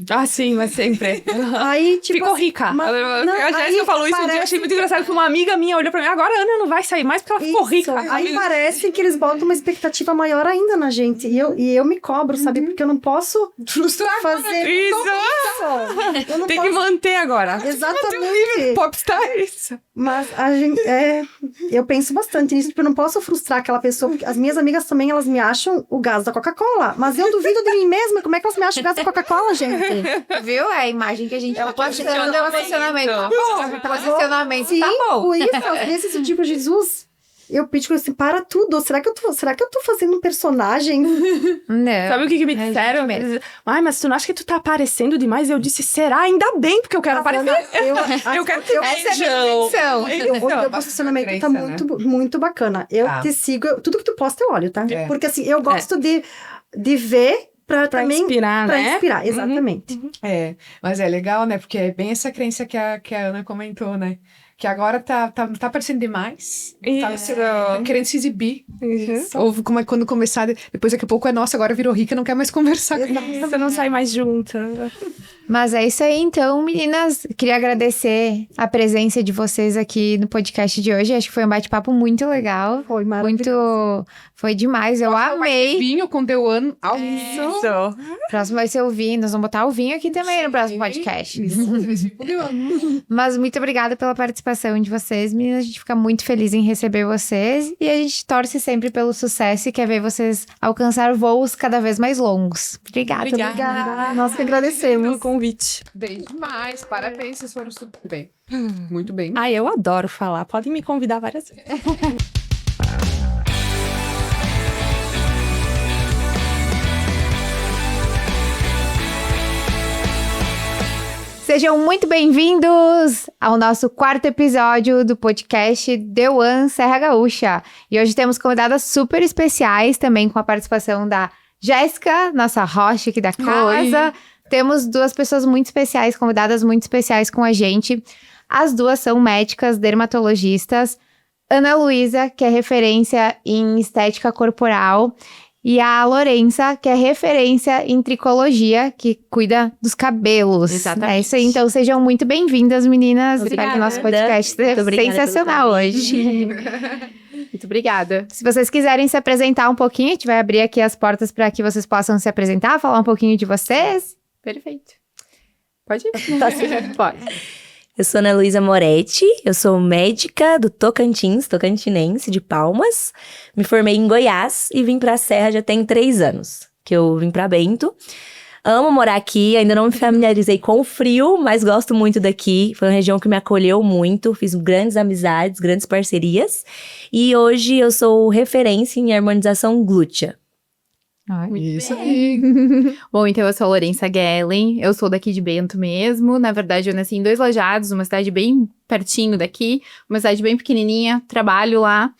Ah, sim, mas sempre. Aí, tipo... Ficou rica. A Jéssica falou isso um dia, eu achei muito engraçado, que uma amiga minha olhou pra mim, agora a Ana não vai sair mais porque ela ficou rica. Aí parece que eles botam uma expectativa maior ainda na gente. E eu me cobro, sabe? Porque eu não posso Frustrar. fazer Isso! Eu não Tem posso... que manter agora. Exatamente. Popstar. Isso. Mas a gente, eu penso bastante nisso, porque eu não posso frustrar aquela pessoa. Porque as minhas amigas também, elas me acham o gás da Coca-Cola. Mas eu duvido de mim mesma. Como é que elas me acham o gás da Coca-Cola, gente? Viu? É a imagem que a gente... É o posicionamento. É o posicionamento. Tá bom. Posicionamento Sim, tá bom. por isso, às vezes eu digo, Jesus... Eu pedi assim, para tudo. Será que eu tô fazendo um personagem? Não. Sabe o que me disseram? mesmo. Eles, ai, mas tu não acha que tu tá aparecendo demais? Eu disse, será? Ainda bem, porque eu quero aparecer. Eu quero que Essa é a minha intenção. O teu posicionamento tá muito bacana. Eu te sigo, tudo que tu posta eu olho, tá? Porque assim, eu gosto de ver pra também... inspirar, pra né? inspirar, exatamente. Mas é legal, né? Porque é bem essa crença que a Ana comentou, né? Que agora tá aparecendo demais. Tá querendo se exibir. Ou como é quando começar... Depois daqui a pouco é nossa, agora virou rica, não quer mais conversar. Você não sai mais junta. Mas é isso aí, então, meninas. Queria agradecer a presença de vocês aqui no podcast de hoje. Acho que foi um bate-papo muito legal. Foi maravilhoso. Foi demais, eu amei. Vinho com The One ao Isso. Próximo vai ser o vinho. Nós vamos botar o vinho aqui também no próximo podcast. Mas muito obrigada pela participação de vocês, meninas. A gente fica muito feliz em receber vocês. E a gente torce sempre pelo sucesso e quer ver vocês alcançar voos cada vez mais longos. Obrigada. Obrigada. Nós que agradecemos. Pelo convite. Bem demais, parabéns, vocês foram super bem. Muito bem. Ai, eu adoro falar. Podem me convidar várias vezes. Sejam muito bem-vindos ao nosso 4º episódio do podcast The One Serra Gaúcha. E hoje temos convidadas super especiais, também com a participação da Jéssica, nossa host aqui da casa. Temos 2 pessoas muito especiais, convidadas muito especiais com a gente. As 2 são médicas, dermatologistas. Ana Luísa, que é referência em estética corporal. E a Lorenza, que é referência em tricologia, que cuida dos cabelos. Exatamente. É isso aí. Então, sejam muito bem-vindas, meninas. Obrigada. Para o nosso podcast é Muito obrigada sensacional pelo hoje. Muito obrigada. Se vocês quiserem se apresentar um pouquinho, a gente vai abrir aqui as portas para que vocês possam se apresentar, falar um pouquinho de vocês. Perfeito. Pode ir? Tá sim. Pode. Eu sou Ana Luísa Moretti, eu sou médica do Tocantins, tocantinense, de Palmas. Me formei em Goiás e vim pra Serra já tem 3 anos, que eu vim pra Bento. Amo morar aqui, ainda não me familiarizei com o frio, mas gosto muito daqui. Foi uma região que me acolheu muito, fiz grandes amizades, grandes parcerias. E hoje eu sou referência em harmonização glútea. Isso aí. Bom, então eu sou a Lorenza Gellen, eu sou daqui de Bento mesmo. Na verdade, eu nasci em 2 Lajados, uma cidade bem pertinho daqui, uma cidade bem pequenininha, trabalho lá.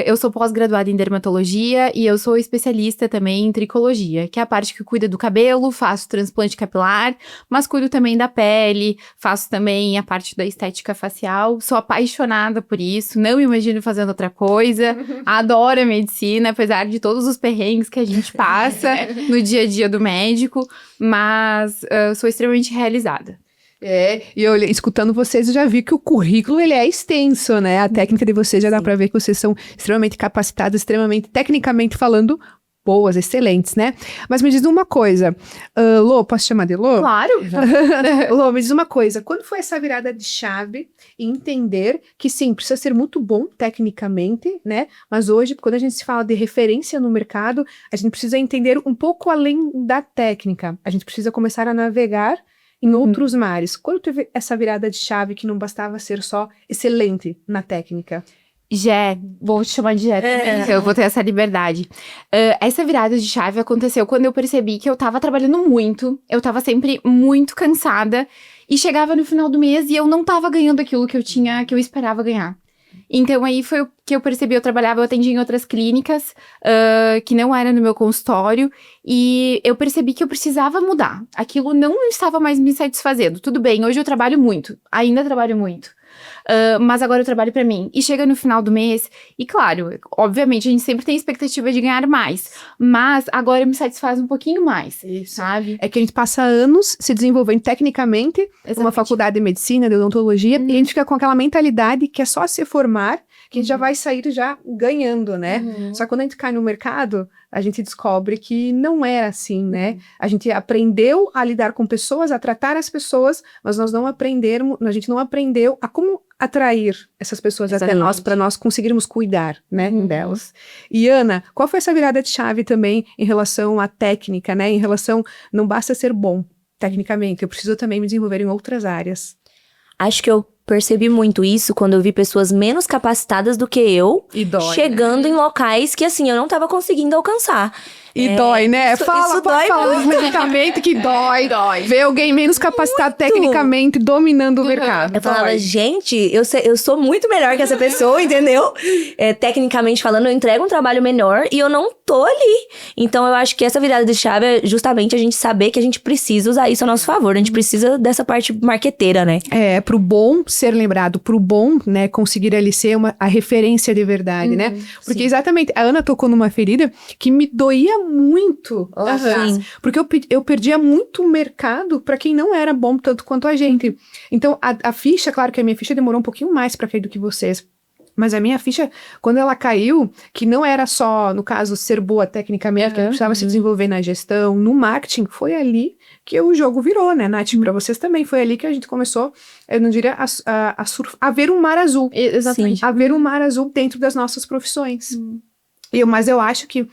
Eu sou pós-graduada em dermatologia e eu sou especialista também em tricologia, que é a parte que cuida do cabelo, faço transplante capilar, mas cuido também da pele, faço também a parte da estética facial. Sou apaixonada por isso, não me imagino fazendo outra coisa, adoro a medicina, apesar de todos os perrengues que a gente passa no dia a dia do médico, mas sou extremamente realizada. E eu escutando vocês, eu já vi que o currículo, ele é extenso, né? A técnica de vocês já dá pra ver que vocês são extremamente capacitados, extremamente, tecnicamente falando, boas, excelentes, né? Mas me diz uma coisa, Lô, posso chamar de Lô? Claro! Lô, me diz uma coisa, quando foi essa virada de chave e entender que sim, precisa ser muito bom tecnicamente, né? Mas hoje, quando a gente se fala de referência no mercado, a gente precisa entender um pouco além da técnica. A gente precisa começar a navegar em outros mares. Quando teve essa virada de chave que não bastava ser só excelente na técnica? Jé, vou te chamar de Jé também, eu vou ter essa liberdade. Essa virada de chave aconteceu quando eu percebi que eu tava trabalhando muito, eu tava sempre muito cansada, e chegava no final do mês e eu não tava ganhando aquilo que eu esperava ganhar. Então aí foi o que eu percebi, eu atendia em outras clínicas, que não era no meu consultório, e eu percebi que eu precisava mudar. Aquilo não estava mais me satisfazendo. Tudo bem, hoje eu trabalho muito, ainda trabalho muito. mas agora eu trabalho pra mim. E chega no final do mês, e claro, obviamente a gente sempre tem expectativa de ganhar mais, mas agora me satisfaz um pouquinho mais, sabe? É que a gente passa anos se desenvolvendo tecnicamente, uma Exatamente. faculdade de medicina, de odontologia, e a gente fica com aquela mentalidade que é só se formar, que a gente já vai sair já ganhando, né? Só que quando a gente cai no mercado, a gente descobre que não é assim, né? A gente aprendeu a lidar com pessoas, a tratar as pessoas, mas nós não aprendemos, a gente não aprendeu a como atrair essas pessoas até nós, para nós conseguirmos cuidar, né, delas. E Ana, qual foi essa virada de chave também em relação à técnica, né? Em relação, não basta ser bom tecnicamente, eu preciso também me desenvolver em outras áreas. Acho que eu percebi muito isso quando eu vi pessoas menos capacitadas do que eu E dói, chegando em locais que, assim, eu não tava conseguindo alcançar. E dói, né? isso Pode dói falar tecnicamente que dói. Ver alguém menos capacitado tecnicamente dominando o mercado. Eu falava, Dói. gente, eu sou muito melhor que essa pessoa, entendeu? Tecnicamente falando, eu entrego um trabalho melhor e eu não tô ali. Então, eu acho que essa virada de chave é justamente a gente saber que a gente precisa usar isso a nosso favor. A gente precisa dessa parte marqueteira, né? Pro bom ser lembrado, pro bom, né, conseguir ali ser a referência de verdade, né? Porque exatamente, a Ana tocou numa ferida que me doía muito lá atrás. Porque eu perdia muito mercado para quem não era bom tanto quanto a gente. Então, a ficha, claro que a minha ficha demorou um pouquinho mais para cair do que vocês. Mas a minha ficha, quando ela caiu, que não era só, no caso, ser boa tecnicamente, que a gente precisava se desenvolver na gestão, no marketing, foi ali que o jogo virou, né, Nath? Pra vocês também, foi ali que a gente começou, eu não diria, a ver um mar azul. Exatamente. A ver um mar azul dentro das nossas profissões. Mas eu acho que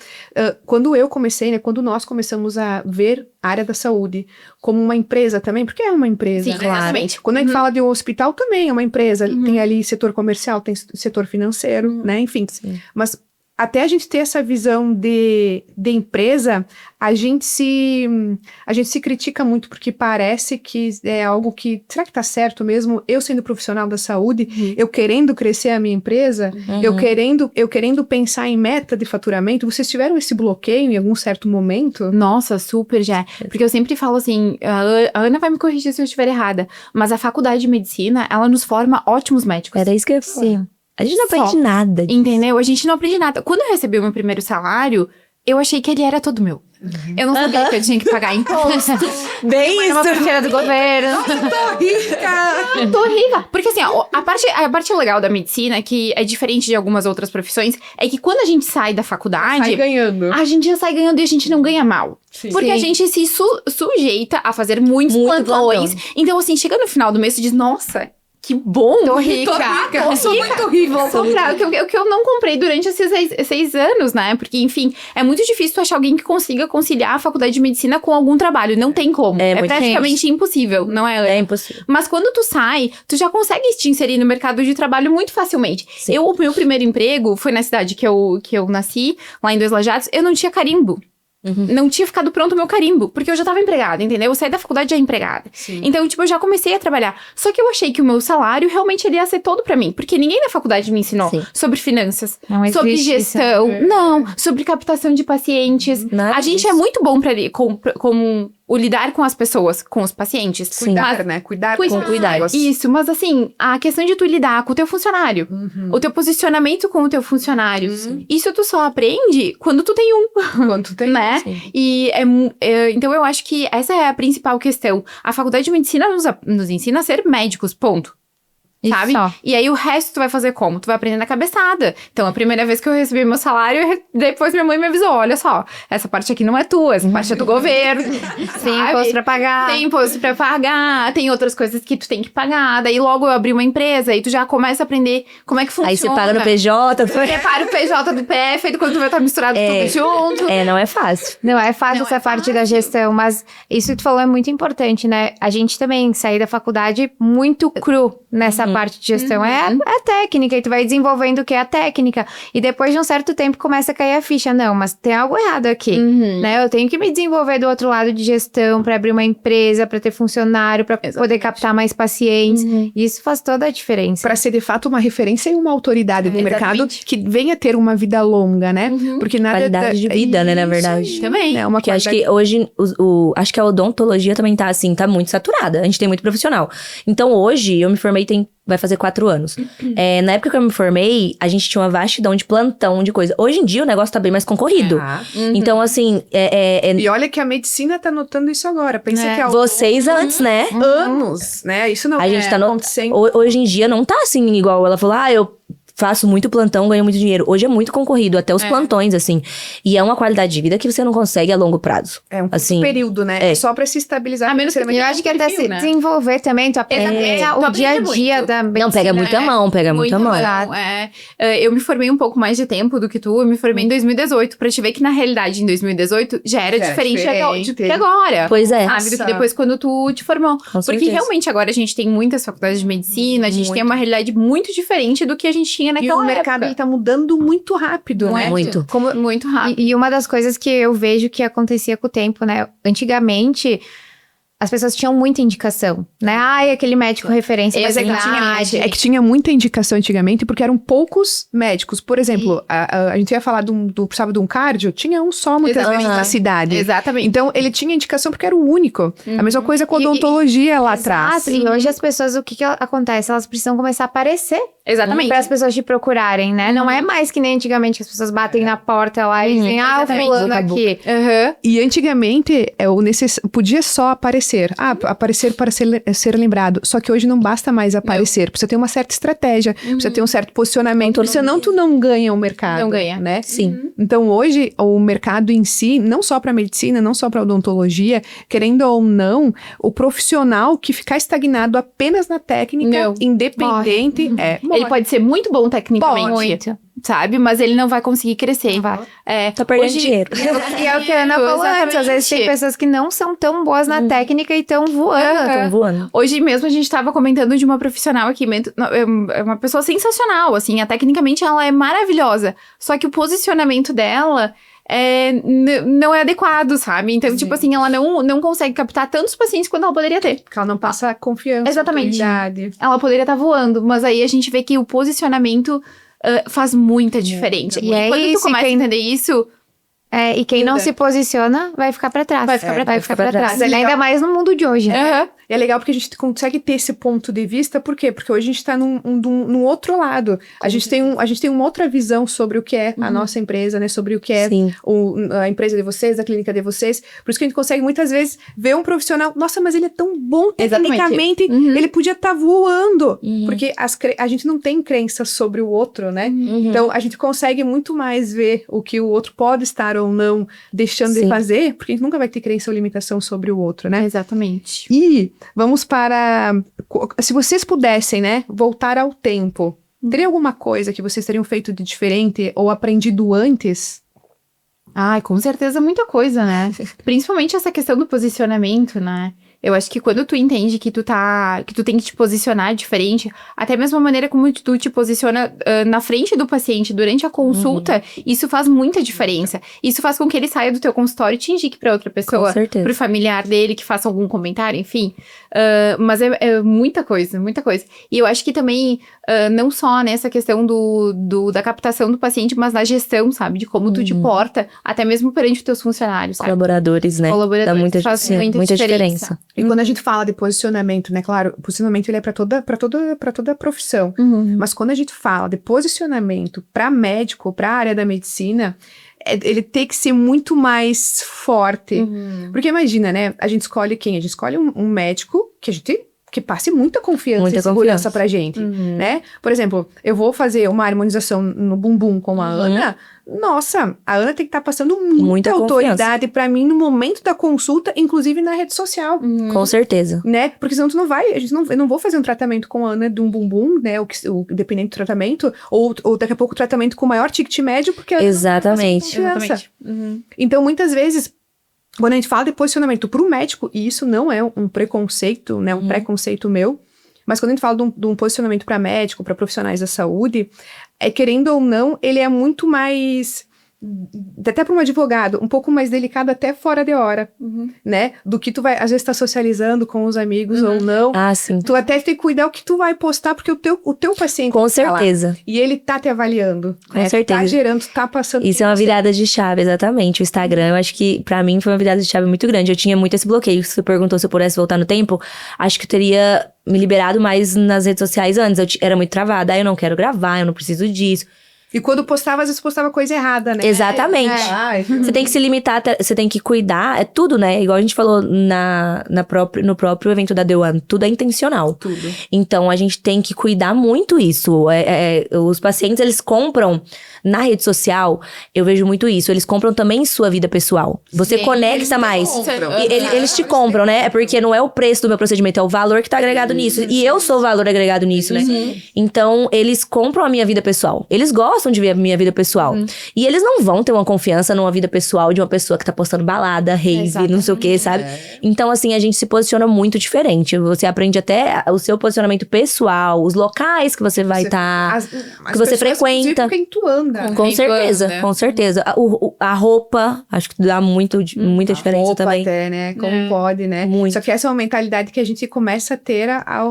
quando eu comecei, né, quando nós começamos a ver a área da saúde como uma empresa também, porque é uma empresa. Sim, exatamente. Quando a gente fala de um hospital, também é uma empresa. Tem ali setor comercial, tem setor financeiro, né, enfim. Mas até a gente ter essa visão de empresa, a gente se critica muito, porque parece que é algo que... Será que tá certo mesmo? Eu sendo profissional da saúde, eu querendo crescer a minha empresa, eu querendo pensar em meta de faturamento, vocês tiveram esse bloqueio em algum certo momento? Nossa, super já. Porque eu sempre falo assim, a Ana vai me corrigir se eu estiver errada, mas a faculdade de medicina, ela nos forma ótimos médicos. Era isso que eu ia falar. A gente não aprende nada. Entendeu? A gente não aprende nada. Quando eu recebi o meu primeiro salário, eu achei que ele era todo meu. Eu não sabia que eu tinha que pagar imposto. Bem Era uma funcionária do governo. Tô rica! Porque assim, ó, a parte legal da medicina, que é diferente de algumas outras profissões, é que quando a gente sai da faculdade, Sai ganhando. a gente já sai ganhando e a gente não ganha mal. Porque a gente se sujeita a fazer muitos plantões. Então, assim, chega no final do mês e diz, nossa... Que bom! Tô rica! Eu sou muito rica! Vou comprar. O que eu não comprei durante esses 6 anos, né? Porque, enfim, é muito difícil tu achar alguém que consiga conciliar a faculdade de medicina com algum trabalho. Não tem como. É praticamente impossível, não é? É impossível. Mas quando tu sai, tu já consegue te inserir no mercado de trabalho muito facilmente. Sim. O meu primeiro emprego foi na cidade que eu nasci, lá em Dois Lajados. Eu não tinha carimbo. Não tinha ficado pronto o meu carimbo, porque eu já tava empregada, entendeu? Eu saí da faculdade já empregada. Então, tipo, eu já comecei a trabalhar. Só que eu achei que o meu salário realmente ele ia ser todo pra mim, porque ninguém na faculdade me ensinou sobre finanças, Não sobre existe gestão, não, sobre captação de pacientes. Nada A gente disso. é muito bom pra como o lidar com as pessoas, com os pacientes. Cuidar, né? Cuidar com os negócios. Isso, mas assim, a questão de tu lidar com o teu funcionário, o teu posicionamento com o teu funcionário, isso tu só aprende quando tu tem um, Quando tu tem... né? E então eu acho que essa é a principal questão. A faculdade de medicina nos ensina a ser médicos, ponto. Isso Sabe? só. E aí o resto tu vai fazer como? Tu vai aprender na cabeçada. Então, a primeira vez que eu recebi meu salário, depois minha mãe me avisou, olha só, essa parte aqui não é tua, essa parte é do governo. Tem imposto pra pagar. Tem imposto pra pagar, tem outras coisas que tu tem que pagar. Daí logo eu abri uma empresa e tu já começa a aprender como é que funciona. Aí você paga no PJ. Prepara o PJ do PF, aí quando tu vai estar misturado tudo junto. Não é fácil. Não é fácil essa parte da gestão, mas isso que tu falou é muito importante, né? A gente também sair da faculdade muito cru nessa parte de gestão. É a técnica, e tu vai desenvolvendo o que é a técnica. E depois de um certo tempo começa a cair a ficha. Não, mas tem algo errado aqui, né? Eu tenho que me desenvolver do outro lado de gestão pra abrir uma empresa, pra ter funcionário, pra poder captar mais pacientes. Isso faz toda a diferença. Para ser de fato uma referência e uma autoridade do mercado que venha ter uma vida longa, né? Porque nada Qualidade de vida, né, na verdade. Isso aí. Também. É uma Porque acho qualidade- que hoje, acho que a odontologia também tá assim, tá muito saturada. A gente tem muito profissional. Então hoje, eu me formei tem vai fazer 4 anos. Na época que eu me formei, a gente tinha uma vastidão de plantão, de coisa. Hoje em dia, o negócio tá bem mais concorrido. Então, assim... E olha que a medicina tá notando isso agora. Pensa que Vocês antes, né? anos, né? Isso não A gente tá acontecendo. Hoje em dia não tá assim, igual ela falou, eu faço muito plantão, ganho muito dinheiro. Hoje é muito concorrido, até os plantões, assim. E é uma qualidade de vida que você não consegue a longo prazo. É um assim, período, né? Só pra se estabilizar. A menos que eu acho que até se desenvolver também, tu aprende o dia a dia da medicina. Não, pega muita mão, pega muita mão. Eu me formei um pouco mais de tempo do que tu, eu me formei em 2018, pra te ver que na realidade em 2018 já era diferente de agora. Pois é. Sabe, do que depois quando tu te formou. Porque realmente agora a gente tem muitas faculdades de medicina, a gente tem uma realidade muito diferente do que a gente tinha naquela época. E o mercado ele tá mudando muito rápido, né? Muito. Muito rápido. E uma das coisas que eu vejo que acontecia com o tempo, né? Antigamente, as pessoas tinham muita indicação, né? Aquele médico referência. Mas é que tinha muita indicação antigamente, porque eram poucos médicos. Por exemplo, a gente ia falar precisava de um cardio, tinha um só muitas vezes na cidade. Exatamente. Então, ele tinha indicação porque era o único. A mesma coisa com a odontologia lá atrás. E hoje as pessoas, o que acontece? Elas precisam começar a aparecer. Exatamente. Para as pessoas te procurarem, né? Não é mais que nem antigamente que as pessoas batem na porta lá e dizem, o fulano aqui. E antigamente, podia só aparecer. Aparecer para ser lembrado. Só que hoje não basta mais aparecer. Precisa ter uma certa estratégia. Precisa ter um certo posicionamento. Senão tu não ganha o mercado. Não ganha. Né? Sim. Então hoje, o mercado em si, não só para medicina, não só para odontologia, querendo ou não, o profissional que ficar estagnado apenas na técnica, independente, Ele pode ser muito bom tecnicamente. Muito. Sabe? Mas ele não vai conseguir crescer. Tá perdendo dinheiro. E é o que a Ana falou antes. Às vezes tem pessoas que não são tão boas na técnica e estão voando. Estão voando. Hoje mesmo a gente tava comentando de uma profissional aqui, é uma pessoa sensacional, assim, tecnicamente ela é maravilhosa. Só que o posicionamento dela não é adequado, sabe? Então, tipo assim, ela não consegue captar tantos pacientes quanto ela poderia ter. Porque ela não passa confiança. Exatamente. Autoridade. Ela poderia estar voando, mas aí a gente vê que o posicionamento faz muita diferença. E é quando isso, tu começa a entender isso... e quem não se posiciona vai ficar pra trás. Vai ficar pra trás. Ainda mais no mundo de hoje. E é legal porque a gente consegue ter esse ponto de vista, por quê? Porque hoje a gente tá num outro lado. A gente tem uma outra visão sobre o que é a nossa empresa, né? Sobre o que é a empresa de vocês, a clínica de vocês. Por isso que a gente consegue muitas vezes ver um profissional, nossa, mas ele é tão bom tecnicamente, ele podia estar voando. Porque a gente não tem crença sobre o outro, né? Então, a gente consegue muito mais ver o que o outro pode estar ou não deixando de fazer, porque a gente nunca vai ter crença ou limitação sobre o outro, né? Exatamente. E vamos para... Se vocês pudessem, né, voltar ao tempo, teria alguma coisa que vocês teriam feito de diferente ou aprendido antes? Com certeza muita coisa, né? Principalmente essa questão do posicionamento, né? Eu acho que quando tu entende que tu tem que te posicionar diferente, até mesmo a maneira como tu te posiciona na frente do paciente durante a consulta, isso faz muita diferença. Isso faz com que ele saia do teu consultório e te indique pra outra pessoa. Com certeza. Pro familiar dele que faça algum comentário, enfim. Mas é muita coisa, muita coisa. E eu acho que também, não só nessa questão da captação do paciente, mas na gestão, sabe? De como tu te porta, até mesmo perante os teus funcionários, sabe? Colaboradores, né? Dá muita diferença. E quando a gente fala de posicionamento, né? Claro, o posicionamento ele é para toda profissão. Mas quando a gente fala de posicionamento para médico, para a área da medicina, ele tem que ser muito mais forte. Porque imagina, né? A gente escolhe quem? A gente escolhe um médico que passe muita confiança e segurança pra gente, né? Por exemplo, eu vou fazer uma harmonização no bumbum com a Ana. Nossa, a Ana tem que estar passando muita autoridade pra mim no momento da consulta, inclusive na rede social. Com certeza. Né? Porque senão eu não vou fazer um tratamento com a Ana de um bumbum, né? Dependendo do tratamento, ou daqui a pouco tratamento com maior ticket médio, porque a Ana Exatamente. não passa confiança. Então, muitas vezes, quando a gente fala de posicionamento para o médico, e isso não é um preconceito, né, um preconceito meu, mas quando a gente fala de um posicionamento para médico, para profissionais da saúde, querendo ou não, ele é muito mais até para um advogado, um pouco mais delicado até fora de hora, né? Do que tu vai, às vezes, tá socializando com os amigos ou não. Ah, sim. Tu até tem que cuidar o que tu vai postar, porque o teu paciente Com tá lá. certeza. E ele tá te avaliando. Com né? certeza. Tá gerando, tá passando. Isso é uma virada de chave, exatamente. O Instagram, eu acho que pra mim foi uma virada de chave muito grande. Eu tinha muito esse bloqueio. Se você perguntou se eu pudesse voltar no tempo, acho que eu teria me liberado mais nas redes sociais antes. Eu era muito travada. Eu não quero gravar, eu não preciso disso. E quando postava, às vezes postava coisa errada, né? Exatamente. Você tem que se limitar, você tem que cuidar, é tudo, né? Igual a gente falou no próprio evento da The One, tudo é intencional. Tudo. Então, a gente tem que cuidar muito isso. Os pacientes, eles compram na rede social, eu vejo muito isso, eles compram também sua vida pessoal. Você conecta mais. Eles te compram, né? É porque não é o preço do meu procedimento, é o valor que tá agregado nisso. E eu sou o valor agregado nisso, né? Então, eles compram a minha vida pessoal. Eles gostam de ver a minha vida pessoal. E eles não vão ter uma confiança numa vida pessoal de uma pessoa que tá postando balada, rave, não sei o que, sabe? Então, assim, a gente se posiciona muito diferente. Você aprende até o seu posicionamento pessoal, os locais que você vai estar, que você frequenta. Com quem tu anda. Com certeza, né? com certeza. A roupa, acho que dá muita diferença roupa também. até, né? Como pode, né? Muito. Só que essa é uma mentalidade que a gente começa a ter a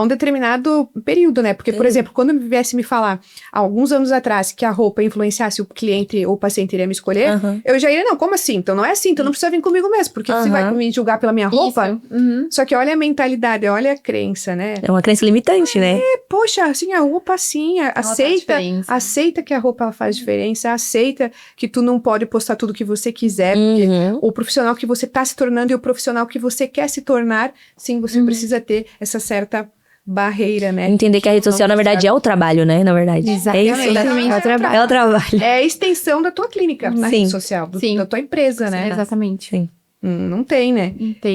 um determinado período, né? Porque, por exemplo, quando viesse me falar, há alguns anos atrás, que a roupa influenciasse o cliente ou o paciente iria me escolher, eu já iria, não, como assim? Então não é assim, então não precisa vir comigo mesmo, porque você vai me julgar pela minha roupa. Só que olha a mentalidade, olha a crença, né? É uma crença limitante, né? Poxa, assim, a roupa assim, aceita que a roupa ela faz diferença, aceita que tu não pode postar tudo que você quiser, porque o profissional que você tá se tornando e o profissional que você quer se tornar, sim, você precisa ter essa certa barreira, né? Entender que a rede social, na verdade, é o trabalho, né? Na verdade. Exatamente. É isso, né? É o trabalho. É o trabalho. É a extensão da tua clínica na Sim. rede social, da tua empresa, né? Exatamente. Sim. Não tem, né?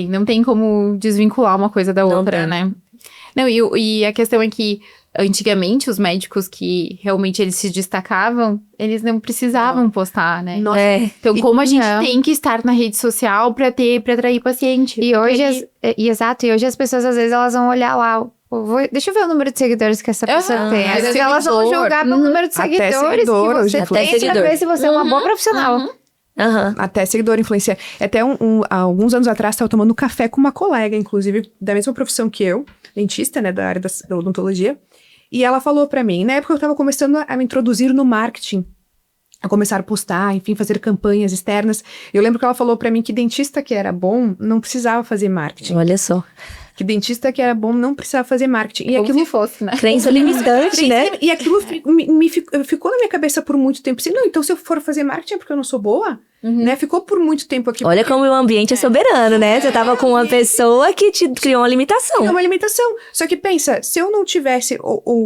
Não tem como desvincular uma coisa da outra, né? Não, e a questão é que antigamente os médicos que realmente eles se destacavam, eles não precisavam postar, né? Nossa. Então, como a gente não. tem que estar na rede social pra atrair paciente. E hoje, exato, e hoje as pessoas às vezes elas vão olhar lá, deixa eu ver o número de seguidores que essa pessoa tem. Às vezes elas vão julgar pelo número de Até seguidores seguidor, que hoje você influencia. tem pra ver se você é uma boa profissional. Até seguidor influencia. Até há alguns anos atrás, estava tomando café com uma colega, inclusive, da mesma profissão que eu, dentista, né, da área da odontologia. E ela falou pra mim, na época eu estava começando a me introduzir no marketing, a começar a postar, enfim, fazer campanhas externas. Eu lembro que ela falou pra mim que dentista que era bom não precisava fazer marketing. Olha só. Que dentista que era bom não precisava fazer marketing. E Como aquilo se fosse, né? Crença limitante, né? E aquilo ficou na minha cabeça por muito tempo. Assim, não, então se eu for fazer marketing é porque eu não sou boa? Né? Ficou por muito tempo aqui. Olha como o ambiente é soberano, né? Você tava com uma pessoa que te criou uma limitação. É uma limitação. Só que pensa, se eu não tivesse...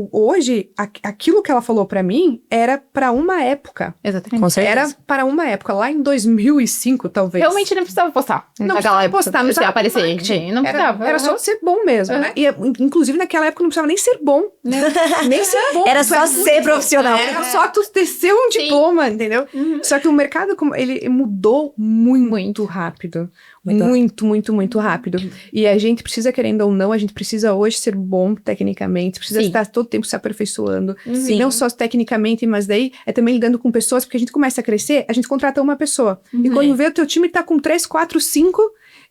hoje, aquilo que ela falou pra mim era pra uma época. Exatamente. Com certeza. Era para uma época, lá em 2005, talvez. Realmente não precisava postar. Não Naquela precisava época, postar, não precisava precisava aparecer. marketing. Não precisava. Era só ser bom mesmo, né? E, inclusive, naquela época não precisava nem ser bom. Nem ser bom. Era Tu só ser profissional. Era só tu ter seu diploma, entendeu? Só que o mercado, ele mudou muito rápido. Muito rápido. E a gente precisa, querendo ou não, a gente precisa hoje ser bom tecnicamente, precisa estar todo tempo se aperfeiçoando. E não só tecnicamente, mas daí é também lidando com pessoas, porque a gente começa a crescer, a gente contrata uma pessoa. E quando vê o teu time tá com 3, 4, 5,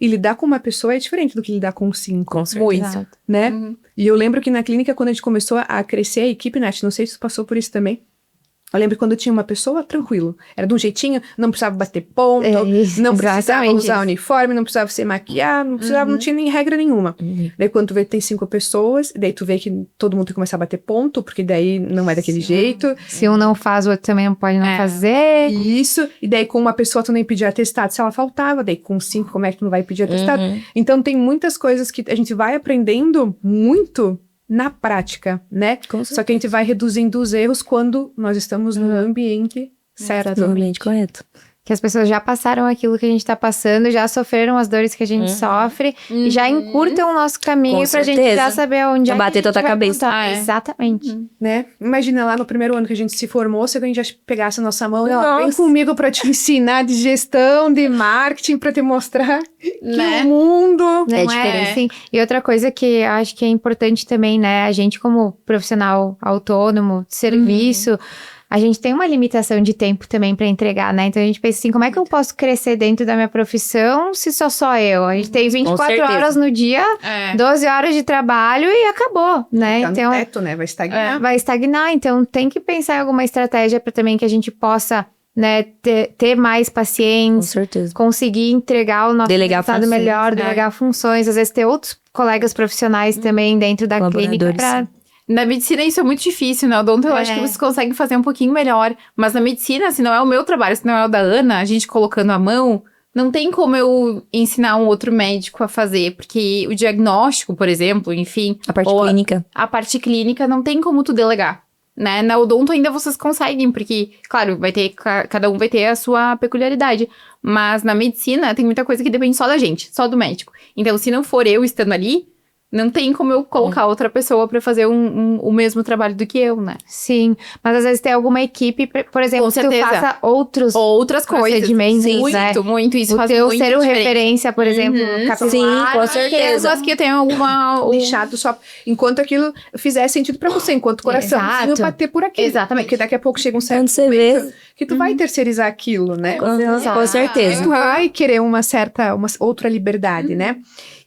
e lidar com uma pessoa é diferente do que lidar com 5. Com certeza. Né? E eu lembro que na clínica, quando a gente começou a crescer a equipe, Nath, não sei se tu passou por isso também. Eu lembro quando eu tinha uma pessoa, tranquilo. Era de um jeitinho, não precisava bater ponto, não precisava usar uniforme, não precisava se maquiar, não precisava, não tinha nem regra nenhuma. Daí quando tu vê que tem 5 pessoas, daí tu vê que todo mundo tem que começar a bater ponto, porque daí não é daquele jeito. Se um não faz, o outro também não pode não fazer. Isso, e daí com uma pessoa tu nem pedia atestado se ela faltava, daí com 5 como é que tu não vai pedir atestado? Então tem muitas coisas que a gente vai aprendendo muito na prática, né? Só que a gente vai reduzindo os erros quando nós estamos no ambiente certo. No ambiente correto. Que as pessoas já passaram aquilo que a gente tá passando, já sofreram as dores que a gente sofre, e já encurtam o nosso caminho pra gente já saber onde é que bater a gente toda a vai cabeça. contar. Exatamente. Né? Imagina lá no primeiro ano que a gente se formou, se alguém já pegasse a nossa mão, Nossa. vem comigo pra te ensinar de gestão, de marketing, pra te mostrar que o mundo... Não diferente. assim. E outra coisa que eu acho que é importante também, né? A gente como profissional autônomo, de serviço, a gente tem uma limitação de tempo também para entregar, né? Então a gente pensa assim, como é que eu posso crescer dentro da minha profissão se sou eu? A gente tem 24 certeza. horas no dia, 12 horas de trabalho e acabou, né? Tá no Então teto, né? Vai estagnar. vai estagnar, então tem que pensar em alguma estratégia para também que a gente possa, né, ter mais Com paciência, certeza. conseguir entregar o nosso Delegar resultado funções. melhor, delegar funções, às vezes ter outros colegas profissionais também dentro da clínica Colaboradores. para Na medicina isso é muito difícil, né? Odonto eu acho que vocês conseguem fazer um pouquinho melhor. Mas na medicina, se não é o meu trabalho, se não é o da Ana, a gente colocando a mão, não tem como eu ensinar um outro médico a fazer. Porque o diagnóstico, por exemplo, enfim... A parte ou clínica. A parte clínica não tem como tu delegar, né? Na odonto ainda vocês conseguem, porque, claro, cada um vai ter a sua peculiaridade. Mas na medicina tem muita coisa que depende só da gente, só do médico. Então, se não for eu estando ali... Não tem como eu colocar outra pessoa pra fazer o mesmo trabalho do que eu, né? Sim, mas às vezes tem alguma equipe, por exemplo, Com que tu certeza. faça outros Outras coisas. procedimentos, Muito, né? muito. Isso O faz teu muito ser o diferença. referência, por exemplo, capilar. Sim, com Eu certeza. gosto que eu tenho alguma... Lixado só enquanto aquilo fizer sentido pra você, enquanto o coraçãozinho Exato. bater por aqui. Exatamente. Porque daqui a pouco chega um certo Quando você vê. momento que tu vai terceirizar aquilo, né? Com certeza. Tu vai querer uma outra liberdade, né?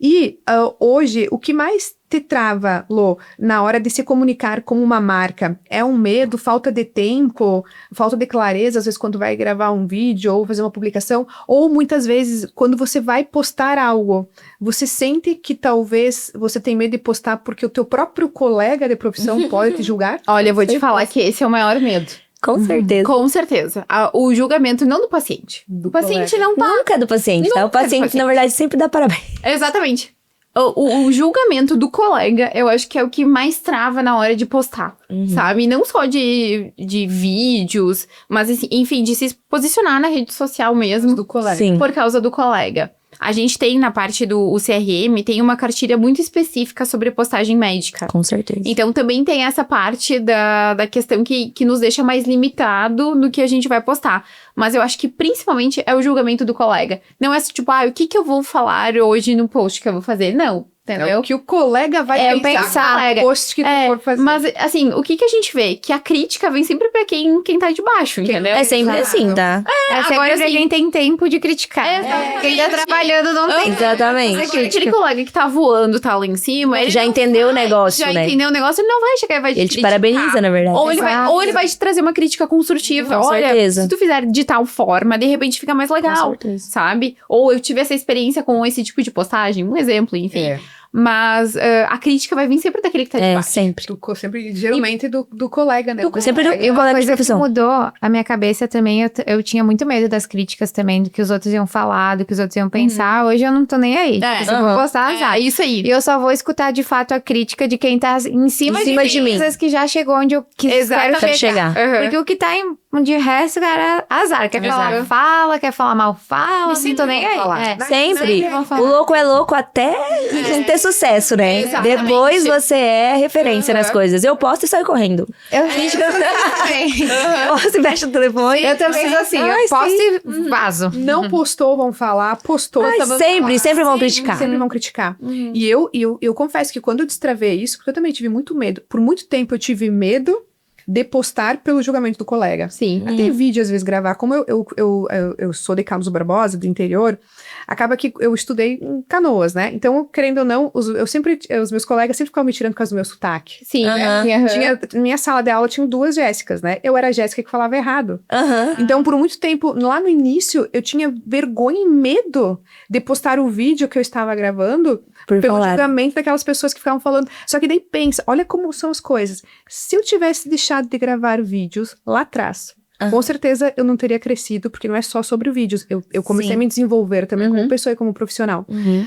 E hoje, o que mais te trava, Lô, na hora de se comunicar com uma marca? É um medo, falta de tempo, falta de clareza, às vezes quando vai gravar um vídeo ou fazer uma publicação, ou muitas vezes quando você vai postar algo, você sente que talvez você tem medo de postar porque o teu próprio colega de profissão pode te julgar? Olha, eu vou te Sei falar posso. que esse é o maior medo. Com certeza. Com certeza. O julgamento não do paciente. O paciente não tá... Nunca é do paciente, tá? Nunca O é do paciente, paciente. na verdade, sempre dá parabéns. Exatamente. O julgamento do colega, eu acho que é o que mais trava na hora de postar, sabe? Não só de vídeos, mas, assim, enfim, de se posicionar na rede social mesmo. Do colega. Sim. Por causa do colega. A gente tem, na parte do CRM, tem uma cartilha muito específica sobre postagem médica. Com certeza. Então, também tem essa parte da questão que nos deixa mais limitado no que a gente vai postar. Mas eu acho que, principalmente, é o julgamento do colega. Não é tipo, o que eu vou falar hoje no post que eu vou fazer? Não, É entendeu? o que o colega vai pensar no post que tu for fazer. Mas, assim, o que a gente vê? Que a crítica vem sempre pra quem tá de baixo, entendeu? É sempre assim, tá? É sempre agora, pra assim, quem tem tempo de criticar. Quem tá trabalhando não tem. Exatamente. Aquele colega que tá voando, tá lá em cima, ele Já não entendeu o negócio, já né? entendeu o negócio, ele não vai chegar e vai te Ele te criticar. parabeniza, na verdade. Ou ele vai te trazer uma crítica construtiva. Com Olha, certeza. se tu fizer de tal forma, de repente fica mais legal, certeza. sabe? Ou eu tive essa experiência com esse tipo de postagem, um exemplo, enfim. É. Mas a crítica vai vir sempre daquele que tá de É, baixo. sempre. Sempre, geralmente, do colega, né? Sempre do E uma colega de coisa que profissão. mudou a minha cabeça também, eu tinha muito medo das críticas também, do que os outros iam falar, do que os outros iam pensar. Hoje eu não tô nem aí. É. Tipo, se eu vou postar, azar. Isso aí. E eu só vou escutar de fato a crítica de quem tá em cima, Em cima de mim. Coisas que já chegou onde eu quero Quero chegar. Aham. Porque o que tá de resto, cara, azar. Quer falar, fala, quer falar mal, fala, não tô nem aí. É. Sempre. Vão falar. O louco é louco até ter sucesso, né? Exatamente. Depois você é referência nas coisas. Eu posto e saio correndo. Eu também. Posto e fecho o telefone. Eu também sou assim, Ai, eu posto e vazo. Não postou, vão falar. Postou, Ai, sempre vão criticar. Sempre vão criticar. E eu confesso que quando eu destravei isso, porque eu também tive muito medo. Por muito tempo eu tive medo de postar pelo julgamento do colega. Sim. Até vídeo, às vezes, gravar. Como eu sou de Carlos Barbosa, do interior, acaba que eu estudei em Canoas, né? Então, querendo ou não, os meus colegas sempre ficavam me tirando por causa do meu sotaque. Sim. Aham. Minha sala de aula tinha 2 Jéssicas, né? Eu era a Jéssica que falava errado. Aham. Então, por muito tempo, lá no início, eu tinha vergonha e medo de postar o vídeo que eu estava gravando Por pelo falar. julgamento daquelas pessoas que ficavam falando. Só que daí pensa, olha como são as coisas. Se eu tivesse deixado de gravar vídeos lá atrás, com certeza eu não teria crescido, porque não é só sobre vídeos. Eu comecei Sim. a me desenvolver também como pessoa e como profissional.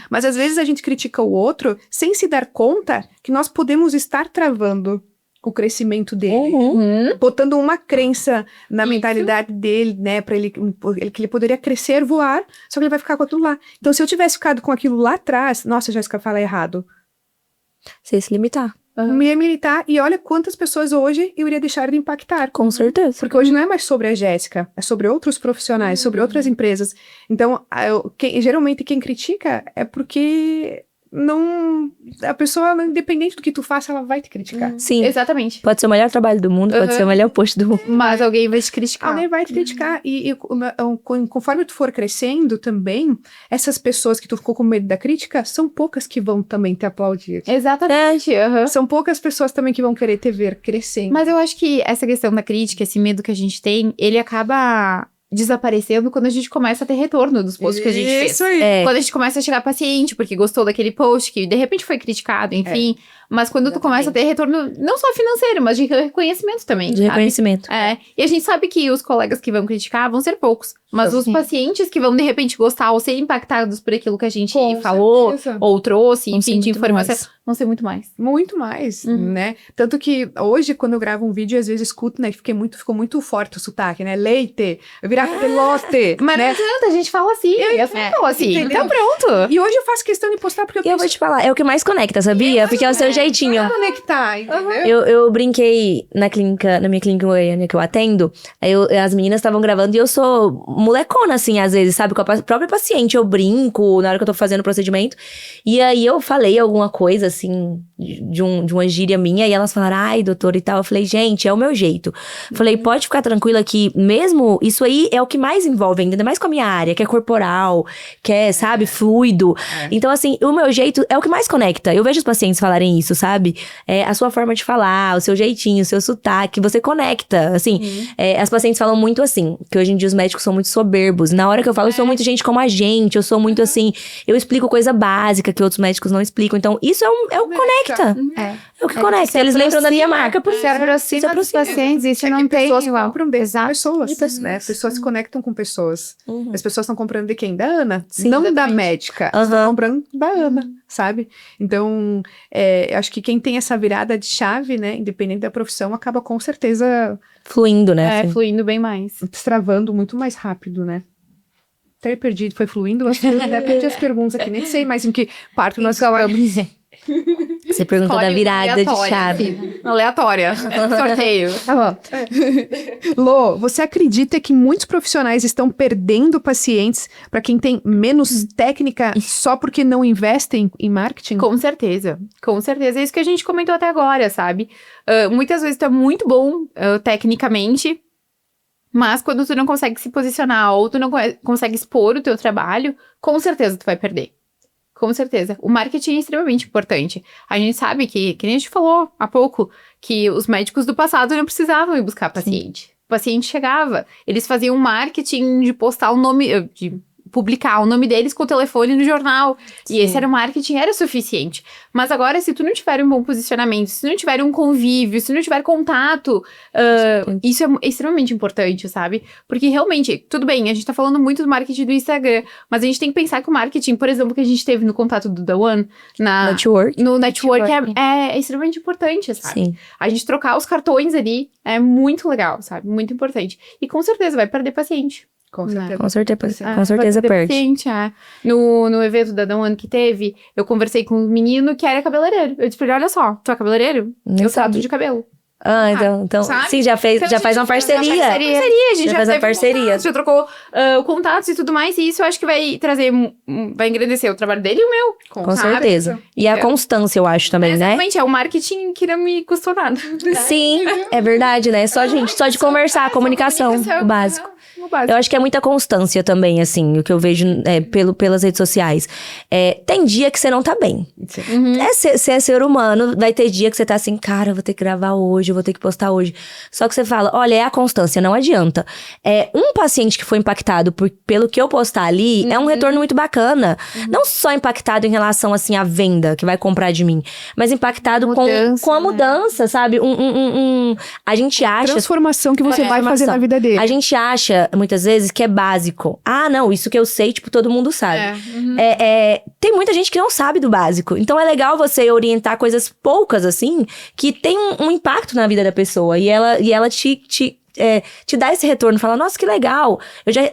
Mas às vezes a gente critica o outro sem se dar conta que nós podemos estar travando o crescimento dele. Botando uma crença na mentalidade dele, né, pra ele, que ele poderia crescer, voar, só que ele vai ficar com aquilo lá. Então, se eu tivesse ficado com aquilo lá atrás, nossa, Jéssica, fala errado. Sem se limitar. Eu ia militar, e olha quantas pessoas hoje eu iria deixar de impactar. Com certeza. Porque hoje não é mais sobre a Jéssica, é sobre outros profissionais, sobre outras empresas. Então, geralmente quem critica é porque a pessoa, independente do que tu faça, ela vai te criticar. Sim. Exatamente. Pode ser o melhor trabalho do mundo, pode ser o melhor post do mundo. Mas alguém vai te criticar. Alguém vai te criticar. E conforme tu for crescendo também, essas pessoas que tu ficou com medo da crítica, são poucas que vão também te aplaudir. Exatamente. aham. São poucas pessoas também que vão querer te ver crescendo. Mas eu acho que essa questão da crítica, esse medo que a gente tem, ele acaba desaparecendo quando a gente começa a ter retorno dos posts que a gente fez. Isso aí. É. Quando a gente começa a chegar paciente, porque gostou daquele post, que de repente foi criticado, enfim. Mas quando tu começa a ter retorno, não só financeiro, mas de reconhecimento também. De sabe? reconhecimento. É, e a gente sabe que os colegas que vão criticar vão ser poucos. Mas os pacientes que vão, de repente, gostar ou ser impactados por aquilo que a gente Com falou, certeza. ou trouxe, Vão ser enfim, de muito informação, mais. vão ser muito mais. Muito mais, né? Tanto que hoje, quando eu gravo um vídeo, às vezes escuto, né? Ficou muito forte o sotaque, né? Leite, virar pelote, Mas né? não adianta, a gente fala assim. Eu falo assim. entendeu? Então pronto. E hoje eu faço questão de postar porque eu E eu vou te falar, é o que mais conecta, sabia? Porque é o seu jeitinho. conectar, entendeu? Eu brinquei na minha clínica em Goiânia que eu atendo, aí as meninas estavam gravando e eu sou molecona, assim, às vezes, sabe? Com a própria paciente, eu brinco na hora que eu tô fazendo o procedimento. E aí eu falei alguma coisa, assim, de uma gíria minha, e elas falaram, ai, doutora e tal. Eu falei, gente, é o meu jeito. Falei, pode ficar tranquila que mesmo isso aí é o que mais envolve, ainda mais com a minha área, que é corporal, que é, sabe, fluido. Então, assim, o meu jeito é o que mais conecta. Eu vejo os pacientes falarem isso, sabe? A sua forma de falar, o seu jeitinho, o seu sotaque, você conecta. Assim, as pacientes falam muito assim, que hoje em dia os médicos são muito soberbos. Na hora que eu falo, eu sou muito gente como a gente, eu sou muito assim, eu explico coisa básica que outros médicos não explicam. Então, isso é o conecta. É o que conecta. Eles lembram da minha marca por Se aproxima dos pacientes, isso não tem pessoas igual. compram de pessoas, pessoas. né? Pessoas se conectam com pessoas. As pessoas estão comprando de quem? Da Ana. Sim, não da exatamente. médica. Aham. Estão comprando da Ana, sabe? Então, eu acho que quem tem essa virada de chave, né? Independente da profissão, acaba com certeza Fluindo, né? assim. Fluindo bem mais. destravando muito mais rápido, né? Até perdi, foi fluindo. Eu até perdi as perguntas aqui. Nem sei mais em que parte nós estamos. Você perguntou da virada de chave. Aleatória. Sorteio. Tá bom. Lô, você acredita que muitos profissionais estão perdendo pacientes para quem tem menos técnica só porque não investem em marketing? Com certeza. Com certeza. É isso que a gente comentou até agora, sabe? Muitas vezes tu é muito bom tecnicamente, mas quando tu não consegue se posicionar ou tu não consegue expor o teu trabalho, com certeza tu vai perder. Com certeza. O marketing é extremamente importante. A gente sabe que nem a gente falou há pouco, que os médicos do passado não precisavam ir buscar paciente. O paciente chegava, eles faziam marketing de postar o nome, de publicar o nome deles com o telefone no jornal. E esse era o marketing, era suficiente. Mas agora, se tu não tiver um bom posicionamento, se não tiver um convívio, se não tiver contato, isso é extremamente importante, sabe? Porque realmente, tudo bem, a gente tá falando muito do marketing do Instagram, mas a gente tem que pensar que o marketing, por exemplo, que a gente teve no contato do The One, Network. no network é extremamente importante, sabe? Sim. A gente trocar os cartões ali é muito legal, sabe? Muito importante. E com certeza vai perder paciente. Com certeza. Com certeza, Ah, com certeza vai perder perde. paciente, No evento da The One que teve, eu conversei com um menino que era cabeleireiro. Eu disse pra ele, olha só, tu é cabeleireiro? Nem Eu trato sabia. de cabelo. Ah, então sabe? sim, já faz uma parceria. A gente Já já faz uma teve parceria. contatos, já trocou contatos e tudo mais. E isso eu acho que vai trazer, vai engrandecer o trabalho dele e o meu. Com sabe? certeza. E a constância, eu acho também, né? Exatamente, é o marketing que não me custou nada. Sim, é verdade, né? Só de conversar, comunicação, o básico. O básico. Eu acho que é muita constância também, assim, o que eu vejo pelas redes sociais. Tem dia que você não tá bem. Você é ser humano, vai ter dia que você tá assim, cara, eu vou ter que gravar hoje, eu vou ter que postar hoje. Só que você fala, olha, é a constância, não adianta. Um paciente que foi impactado pelo que eu postar ali, é um retorno muito bacana. Não só impactado em relação, assim, à venda, que vai comprar de mim, mas impactado com a mudança, sabe? A gente acha... Transformação que você vai fazer na vida dele. A gente acha, muitas vezes, que é básico. Ah, não, isso que eu sei, tipo, todo mundo sabe. Tem muita gente que não sabe do básico. Então, é legal você orientar coisas poucas, assim, que tem um impacto na vida da pessoa. E ela te dá esse retorno, fala, nossa, que legal. Eu já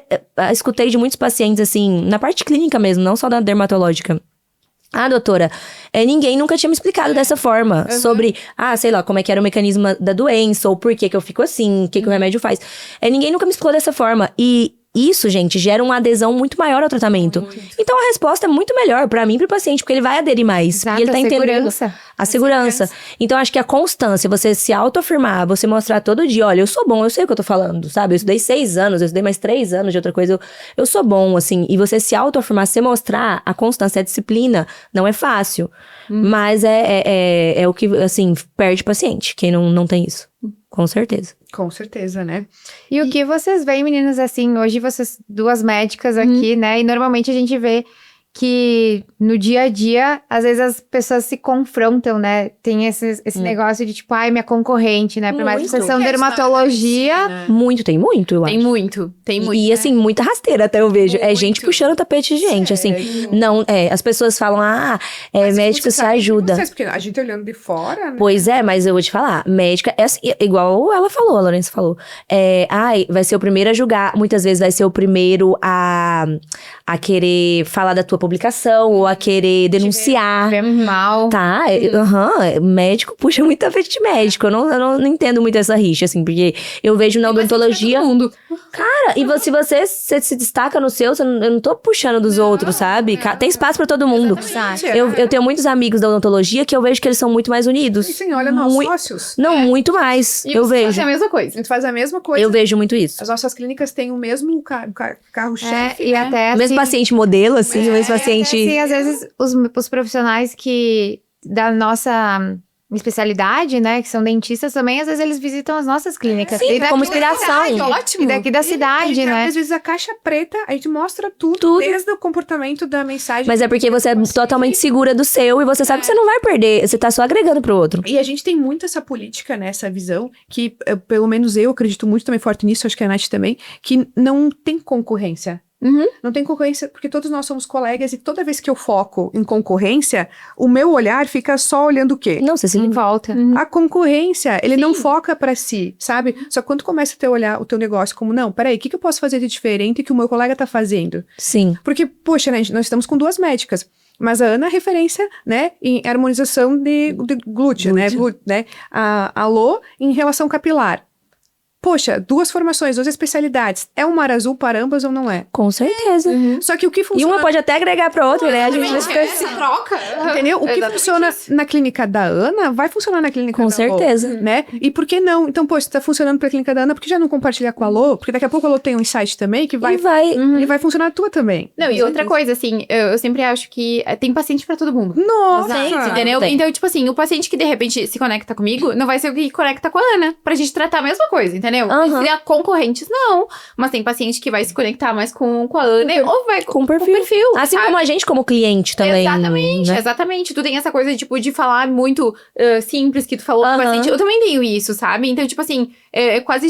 escutei de muitos pacientes, assim, na parte clínica mesmo, não só na dermatológica. Ah, doutora, ninguém nunca tinha me explicado dessa forma. Sobre, sei lá, como é que era o mecanismo da doença, ou por que eu fico assim, o que o remédio faz. Ninguém nunca me explicou dessa forma. E isso, gente, gera uma adesão muito maior ao tratamento. Então a resposta é muito melhor pra mim e pro paciente, porque ele vai aderir mais. Exato, Porque ele tá a entendendo segurança. a segurança. Então acho que a constância, você se autoafirmar, você mostrar todo dia, olha, eu sou bom, eu sei o que eu tô falando, sabe? Eu estudei 6 anos, eu estudei mais 3 anos de outra coisa, eu sou bom, assim. E você se autoafirmar, se mostrar a constância, a disciplina, não é fácil. Mas é o que, assim, perde paciente, quem não tem isso. Com certeza. Com certeza, né? E o que vocês veem, meninas, assim, hoje vocês 2 médicas aqui, né? E normalmente a gente vê que no dia a dia, às vezes as pessoas se confrontam, né? Tem esse negócio de tipo, ai, minha concorrente, né? Por mais que vocês são dermatologia. Muito, tem muito, eu acho. Tem muito. E assim, muita rasteira até eu vejo. É Muito. gente puxando o tapete de gente, assim. Não, as pessoas falam, Mas médico você se sabe de ajuda. vocês, porque a gente olhando de fora, né? Pois é, mas eu vou te falar, médica é assim, igual ela falou, a Lourenço falou. Vai ser o primeiro a julgar, muitas vezes vai ser o primeiro a querer falar da tua publicação, ou a querer denunciar. Vê mal. Tá, médico puxa muito tapete de médico. Eu não entendo muito essa rixa, assim, porque eu vejo na odontologia. Cara, e se você se destaca no seu, eu não tô puxando dos outros, sabe? Tem espaço pra todo mundo. Eu tenho muitos amigos da odontologia que eu vejo que eles são muito mais unidos. E sim, olha, nós sócios. Não, muito mais. E Eu você vejo. faz a mesma A coisa. gente faz a mesma coisa. Eu vejo muito isso. As nossas clínicas têm o mesmo carro-chefe. E até O mesmo assim, paciente modelo, assim, o mesmo paciente. Sim, às vezes os profissionais que da nossa especialidade, né, que são dentistas também, às vezes eles visitam as nossas clínicas. Sim, E daqui como da inspiração. cidade, Ótimo. E daqui da cidade, né? Às vezes a caixa preta, a gente mostra tudo, Tudo. desde o comportamento da mensagem. Mas é porque você é totalmente segura do seu e você sabe que você não vai perder. Você tá só agregando pro outro. E a gente tem muito essa política, né, essa visão, que pelo menos eu acredito muito também forte nisso, acho que a Nath também, que não tem concorrência. Não tem concorrência, porque todos nós somos colegas e toda vez que eu foco em concorrência, o meu olhar fica só olhando o quê? Não, você se Em volta. A concorrência, ele não foca pra si, sabe? Só que quando começa a olhar o teu negócio como, não, peraí, o que eu posso fazer de diferente que o meu colega tá fazendo? Sim. Porque, poxa, né, nós estamos com 2 médicas, mas a Ana é referência, né, em harmonização de glúteo, né? A Lô em relação capilar. Poxa, 2 formações, 2 especialidades. É um mar azul para ambas ou não é? Com certeza. Só que o que E funciona... uma pode até agregar pra outra, né? A gente vai ficar... Se troca. Entendeu? O que Exatamente funciona isso. na clínica da Ana, vai funcionar na clínica Com da Lô, certeza. né? E por que não? Então, poxa, se tá funcionando pra clínica da Ana, por que já não compartilhar com a Lô? Porque daqui a pouco a Lô tem um insight também que vai... E vai... E vai funcionar a tua também. Não, e outra coisa, assim, eu sempre acho que tem paciente pra todo mundo. Nossa! Entendeu? Tem. Então, tipo assim, o paciente que de repente se conecta comigo não vai ser o que conecta com a Ana. Pra gente tratar a mesma coisa, entendeu? Aham. Se a concorrentes, não. Mas tem paciente que vai se conectar mais com a Ana ou vai Com o perfil. Assim sabe? como a gente como cliente também. Exatamente, né? exatamente. Tu tem essa coisa, tipo, de falar muito simples que tu falou com o Aham. paciente. Eu também tenho isso, sabe? Então, tipo assim, quase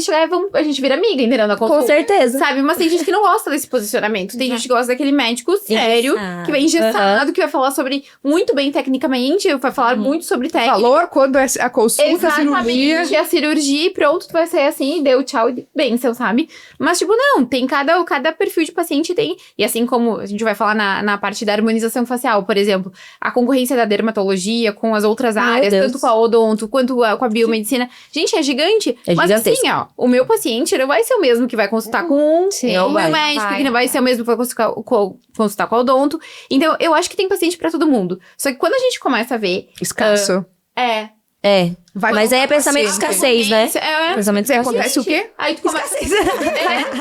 a gente vira amiga, entendeu? Na consulta. Com certeza. Sabe? Mas tem gente que não gosta desse posicionamento. Tem gente que gosta daquele médico sério, Engessado. que vem engessado, que vai falar sobre muito bem tecnicamente, vai falar muito sobre técnica. Valor quando é a consulta, a cirurgia... Exatamente, a cirurgia e pronto, tu vai ser assim, deu tchau e bênção, sabe? Mas, tipo, não, tem cada perfil de paciente tem. E assim como a gente vai falar na parte da harmonização facial, por exemplo, a concorrência da dermatologia com as outras Meu áreas, Deus. tanto com a odonto quanto com a biomedicina. Gente, é gigante. É mas gigantesco. assim, ó, o meu paciente não vai ser o mesmo que vai consultar com Sim, o meu vai. médico, que não vai ser o mesmo que vai consultar com a odonto. Então, eu acho que tem paciente pra todo mundo. Só que quando a gente começa a ver... Escasso. Mas aí é pensamento de escassez, né? Pensamento de escassez. Acontece o quê? Aí tu começa...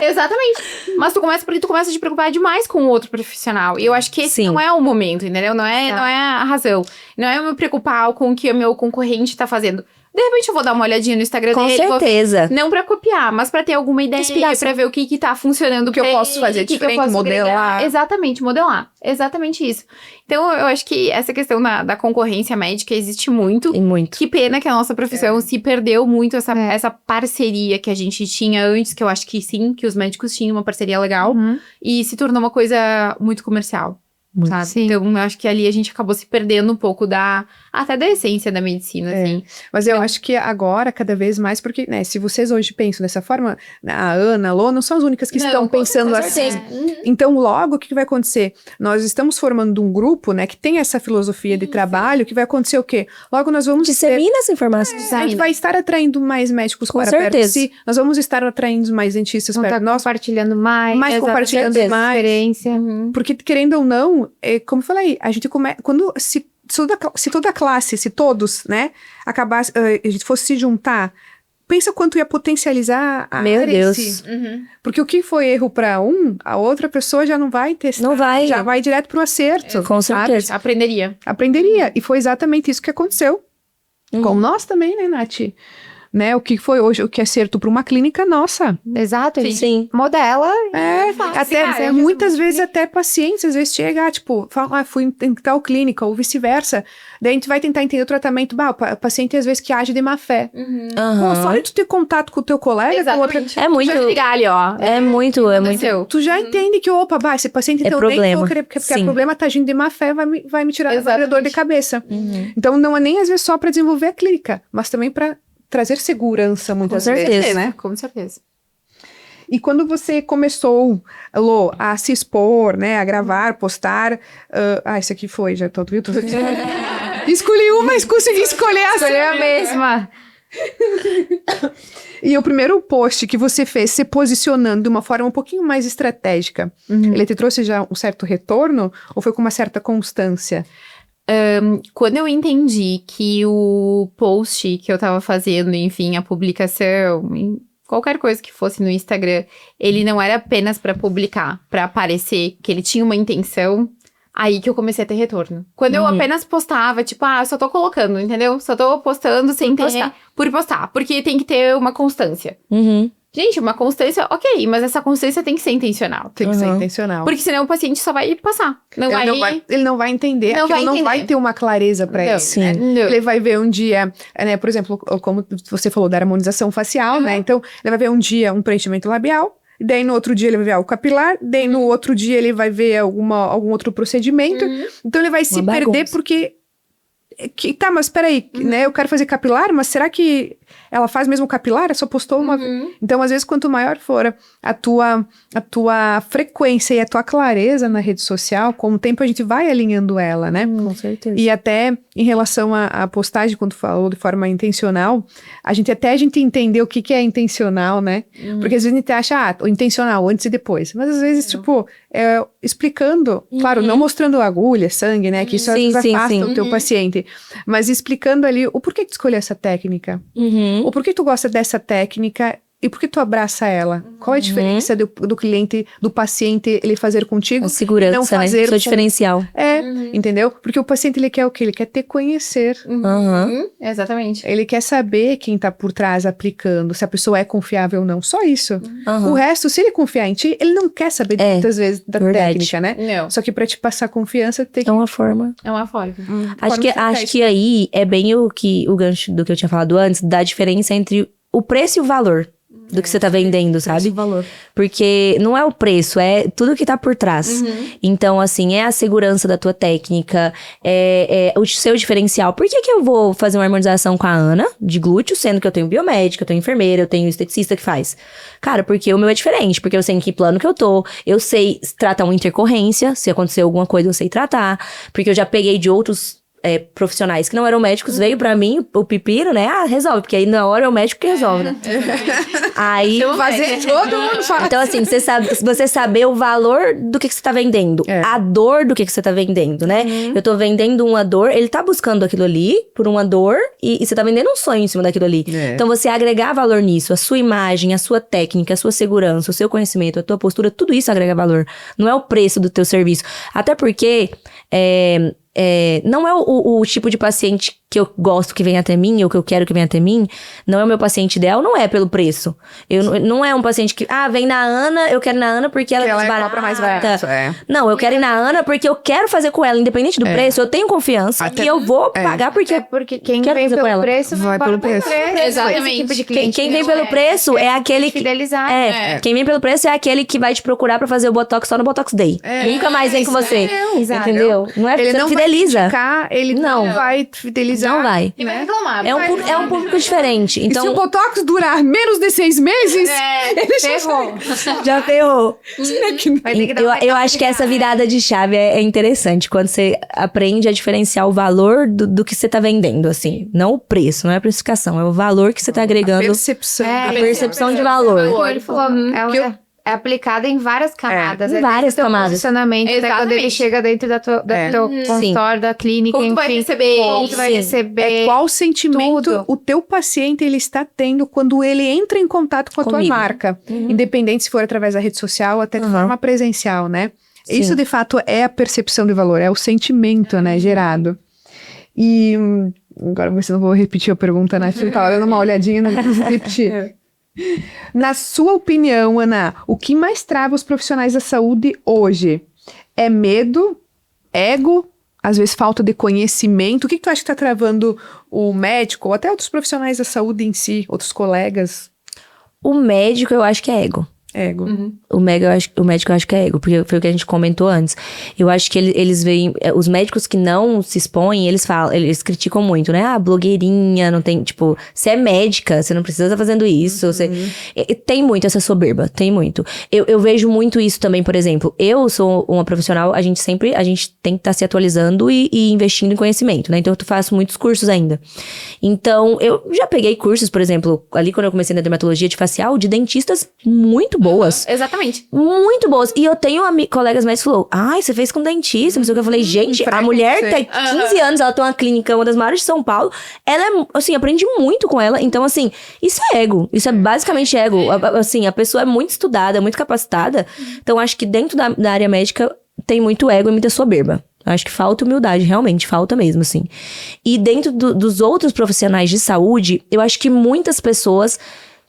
exatamente. Mas tu começa porque tu começa a te preocupar demais com o outro profissional. E eu acho que esse Sim. não é o momento, entendeu? Não é a razão. Não é eu me preocupar com o que o meu concorrente tá fazendo. De repente eu vou dar uma olhadinha no Instagram Com dele. certeza. Não pra copiar, mas pra ter alguma ideia, Inspiração. pra ver o que tá funcionando. O que eu pra posso ele, fazer o que eu diferente, posso modelar. agregar. Exatamente, modelar. Exatamente isso. Então, eu acho que essa questão da concorrência médica existe muito. E muito. Que pena que a nossa profissão se perdeu muito essa parceria que a gente tinha antes, que eu acho que sim, que os médicos tinham uma parceria legal, e se tornou uma coisa muito comercial. sabe? Sim. Então, eu acho que ali a gente acabou se perdendo um pouco até da essência da medicina, assim. Mas eu acho que agora, cada vez mais, porque, né, se vocês hoje pensam dessa forma, a Ana, a Lô, não são as únicas que estão pensando assim. Então, logo, o que vai acontecer? Nós estamos formando um grupo, né, que tem essa filosofia de trabalho, que vai acontecer o quê? Logo, nós vamos Dissemina essa informação. a gente vai estar atraindo mais médicos Com para perto de certeza. si, nós vamos estar atraindo mais dentistas Vão perto estar de nós, compartilhando mais. mais compartilhando certeza. mais. Experiência. Porque, querendo ou não, como eu falei, a gente quando se toda a classe, se todos, né, acabasse, a gente fosse se juntar, pensa quanto ia potencializar a Meu área em Deus. si. Porque o que foi erro para a outra pessoa já não vai testar. Não vai. Já vai direto pro acerto. Com sabe? certeza. Aprenderia. Aprenderia. E foi exatamente isso que aconteceu. Com nós também, né, Nath? Né, o que foi hoje, o que é certo para uma clínica nossa. Exato. A gente Sim. modela. Até muitas vezes até pacientes, às vezes chega, tipo, fala, fui em tal clínica, ou vice-versa. Daí a gente vai tentar entender o tratamento. O paciente às vezes que age de má fé. Pô, só de tu ter contato com o teu colega, com outra... É muito. Já ligar ali, ó. É muito. Aconteceu. Tu já entende que, esse paciente então nem problema. vou querer, porque Sim. o problema tá agindo de má fé, vai me tirar Exatamente. a dor de cabeça. Então não é nem às vezes só para desenvolver a clínica, mas também para trazer segurança muitas Com vezes. certeza. Né? Com certeza. E quando você começou, Lô, a se expor, né, a gravar, postar... isso aqui foi, já tô... Escolhi uma, mas consegui escolher a Escolheu a mesma. E o primeiro post que você fez se posicionando de uma forma um pouquinho mais estratégica, ele te trouxe já um certo retorno ou foi com uma certa constância? Quando eu entendi que o post que eu tava fazendo, enfim, a publicação, qualquer coisa que fosse no Instagram, ele não era apenas pra publicar, pra aparecer, que ele tinha uma intenção, aí que eu comecei a ter retorno. Quando eu apenas postava, tipo, eu só tô colocando, entendeu? Só tô postando sem ter... Por postar, porque tem que ter uma constância. Gente, uma constância, ok, mas essa constância tem que ser intencional. Tem que ser intencional. Porque senão o paciente só vai passar. Ele não vai entender, Não vai não entender. vai ter uma clareza pra ele. Sim. Né? Não. Ele vai ver um dia, né, por exemplo, como você falou da harmonização facial, né? Então, ele vai ver um dia um preenchimento labial, daí no outro dia ele vai ver algo capilar, daí no outro dia ele vai ver algum outro procedimento. Então, ele vai se perder porque... mas peraí, né? Eu quero fazer capilar, mas será que ela faz mesmo capilar? Ela só postou uma vez. Então, às vezes, quanto maior for a tua frequência e a tua clareza na rede social, com o tempo a gente vai alinhando ela, né? Com certeza. E até em relação à postagem, quando tu falou de forma intencional, a gente entender o que é intencional, né? Porque às vezes a gente acha, o intencional, antes e depois. Mas às vezes, explicando, claro, não mostrando agulha, sangue, né? Que isso às vezes afasta o teu paciente. Mas explicando ali o porquê que tu escolheu essa técnica. O porquê tu gosta dessa técnica e por que tu abraça ela? Qual é a diferença do cliente, do paciente, ele fazer contigo? Com segurança, não fazer né? Seu diferencial. Entendeu? Porque o paciente, ele quer o quê? Ele quer te conhecer. Exatamente. Ele quer saber quem tá por trás aplicando, se a pessoa é confiável ou não. Só isso. O resto, se ele confiar em ti, ele não quer saber muitas vezes da técnica, né? Não. Só que pra te passar confiança, tem que... É uma forma. É uma forma. Acho que aí é bem o gancho do que eu tinha falado antes, da diferença entre o preço e o valor do que você tá vendendo, sabe? valor. Porque não é o preço, é tudo que tá por trás. Então, assim, é a segurança da tua técnica, é o seu diferencial. Por que eu vou fazer uma harmonização com a Ana, de glúteo, sendo que eu tenho biomédica, eu tenho enfermeira, eu tenho esteticista que faz? Cara, porque o meu é diferente, porque eu sei em que plano que eu tô, eu sei tratar uma intercorrência, se acontecer alguma coisa eu sei tratar, porque eu já peguei de outros... profissionais que não eram médicos, veio pra mim o pepino, né? Resolve, porque aí na hora é o médico que resolve, né? Aí... Fazer todo mundo faz. Então, assim, você saber o valor do que você tá vendendo, a dor do que você tá vendendo, né? Eu tô vendendo uma dor, ele tá buscando aquilo ali por uma dor e você tá vendendo um sonho em cima daquilo ali. Então, você agregar valor nisso, a sua imagem, a sua técnica, a sua segurança, o seu conhecimento, a tua postura, tudo isso agrega valor. Não é o preço do teu serviço. Até porque... não é o tipo de paciente que eu gosto que venha até mim, ou que eu quero que venha até mim, não é o meu paciente ideal, não é pelo preço. Não é um paciente que, vem na Ana, eu quero ir na Ana porque ela é mais barata. Mais barato, Não, eu quero ir na Ana porque eu quero fazer com ela, independente do preço, eu tenho confiança e eu vou pagar porque... Porque quem Quero vem fazer com pelo ela. preço Vai pelo preço. Exatamente. Esse tipo de cliente Quem vem pelo preço é aquele que... fidelizar. Quem vem pelo preço é aquele que vai te procurar pra fazer o Botox só no Botox Day. Nunca mais vem com você. Exato. Entendeu? Não é Ele você não fideliza. vai criticar, ele não vai fidelizar. Não vai. E vai reclamar. É um público diferente. E se o Então, Botox durar menos de 6 meses, ele Ferrou. já ferrou. Vai ter que dar uma Eu acho que essa virada de chave é interessante. Quando você aprende a diferenciar o valor do que você tá vendendo, assim. Não o preço, não é a precificação. É o valor que você tá agregando. percepção. A percepção de valor. Ele falou, ela é aplicada em várias camadas. Em várias camadas. Posicionamento, até quando ele Exatamente. chega dentro do teu consultório, da clínica, Como tu vai enfim. receber. Como tu vai Sim. receber. Qual sentimento tudo. o teu paciente ele está tendo quando ele entra em contato com a tua Comigo. marca? Independente se for através da rede social ou até de forma presencial, né? Sim. Isso, de fato, é a percepção de valor, é o sentimento, né, gerado. E agora você não vou repetir a pergunta, né? Você tava dando uma olhadinha, não vou repetir. Na sua opinião, Ana, o que mais trava os profissionais da saúde hoje? É medo? Ego? Às vezes falta de conhecimento? O que tu acha que está travando o médico ou até outros profissionais da saúde em si, outros colegas? O médico, eu acho que é ego. Ego. O médico eu acho que é ego, porque foi o que a gente comentou antes. Eu acho que eles veem... Os médicos que não se expõem, eles criticam muito, né? Blogueirinha, não tem... Tipo, você é médica, você não precisa estar fazendo isso. Tem muito essa soberba, tem muito. Eu vejo muito isso também, por exemplo. Eu sou uma profissional, a gente tem que estar se atualizando e investindo em conhecimento, né? Então, eu faço muitos cursos ainda. Então, eu já peguei cursos, por exemplo, ali quando eu comecei na dermatologia de facial, de dentistas muito boas. Exatamente. Muito boas. E eu tenho colegas médicos que falou, você fez com dentista, não sei o que. Eu falei, gente, a mulher tem 15 anos, ela tem uma clínica, uma das maiores de São Paulo. Ela é, assim, aprendi muito com ela. Então, assim, isso é ego. Isso é basicamente ego. Assim, a pessoa é muito estudada, muito capacitada. Então, acho que dentro da área médica tem muito ego e muita soberba. Acho que falta humildade, realmente, falta mesmo, assim. E dentro dos outros profissionais de saúde, eu acho que muitas pessoas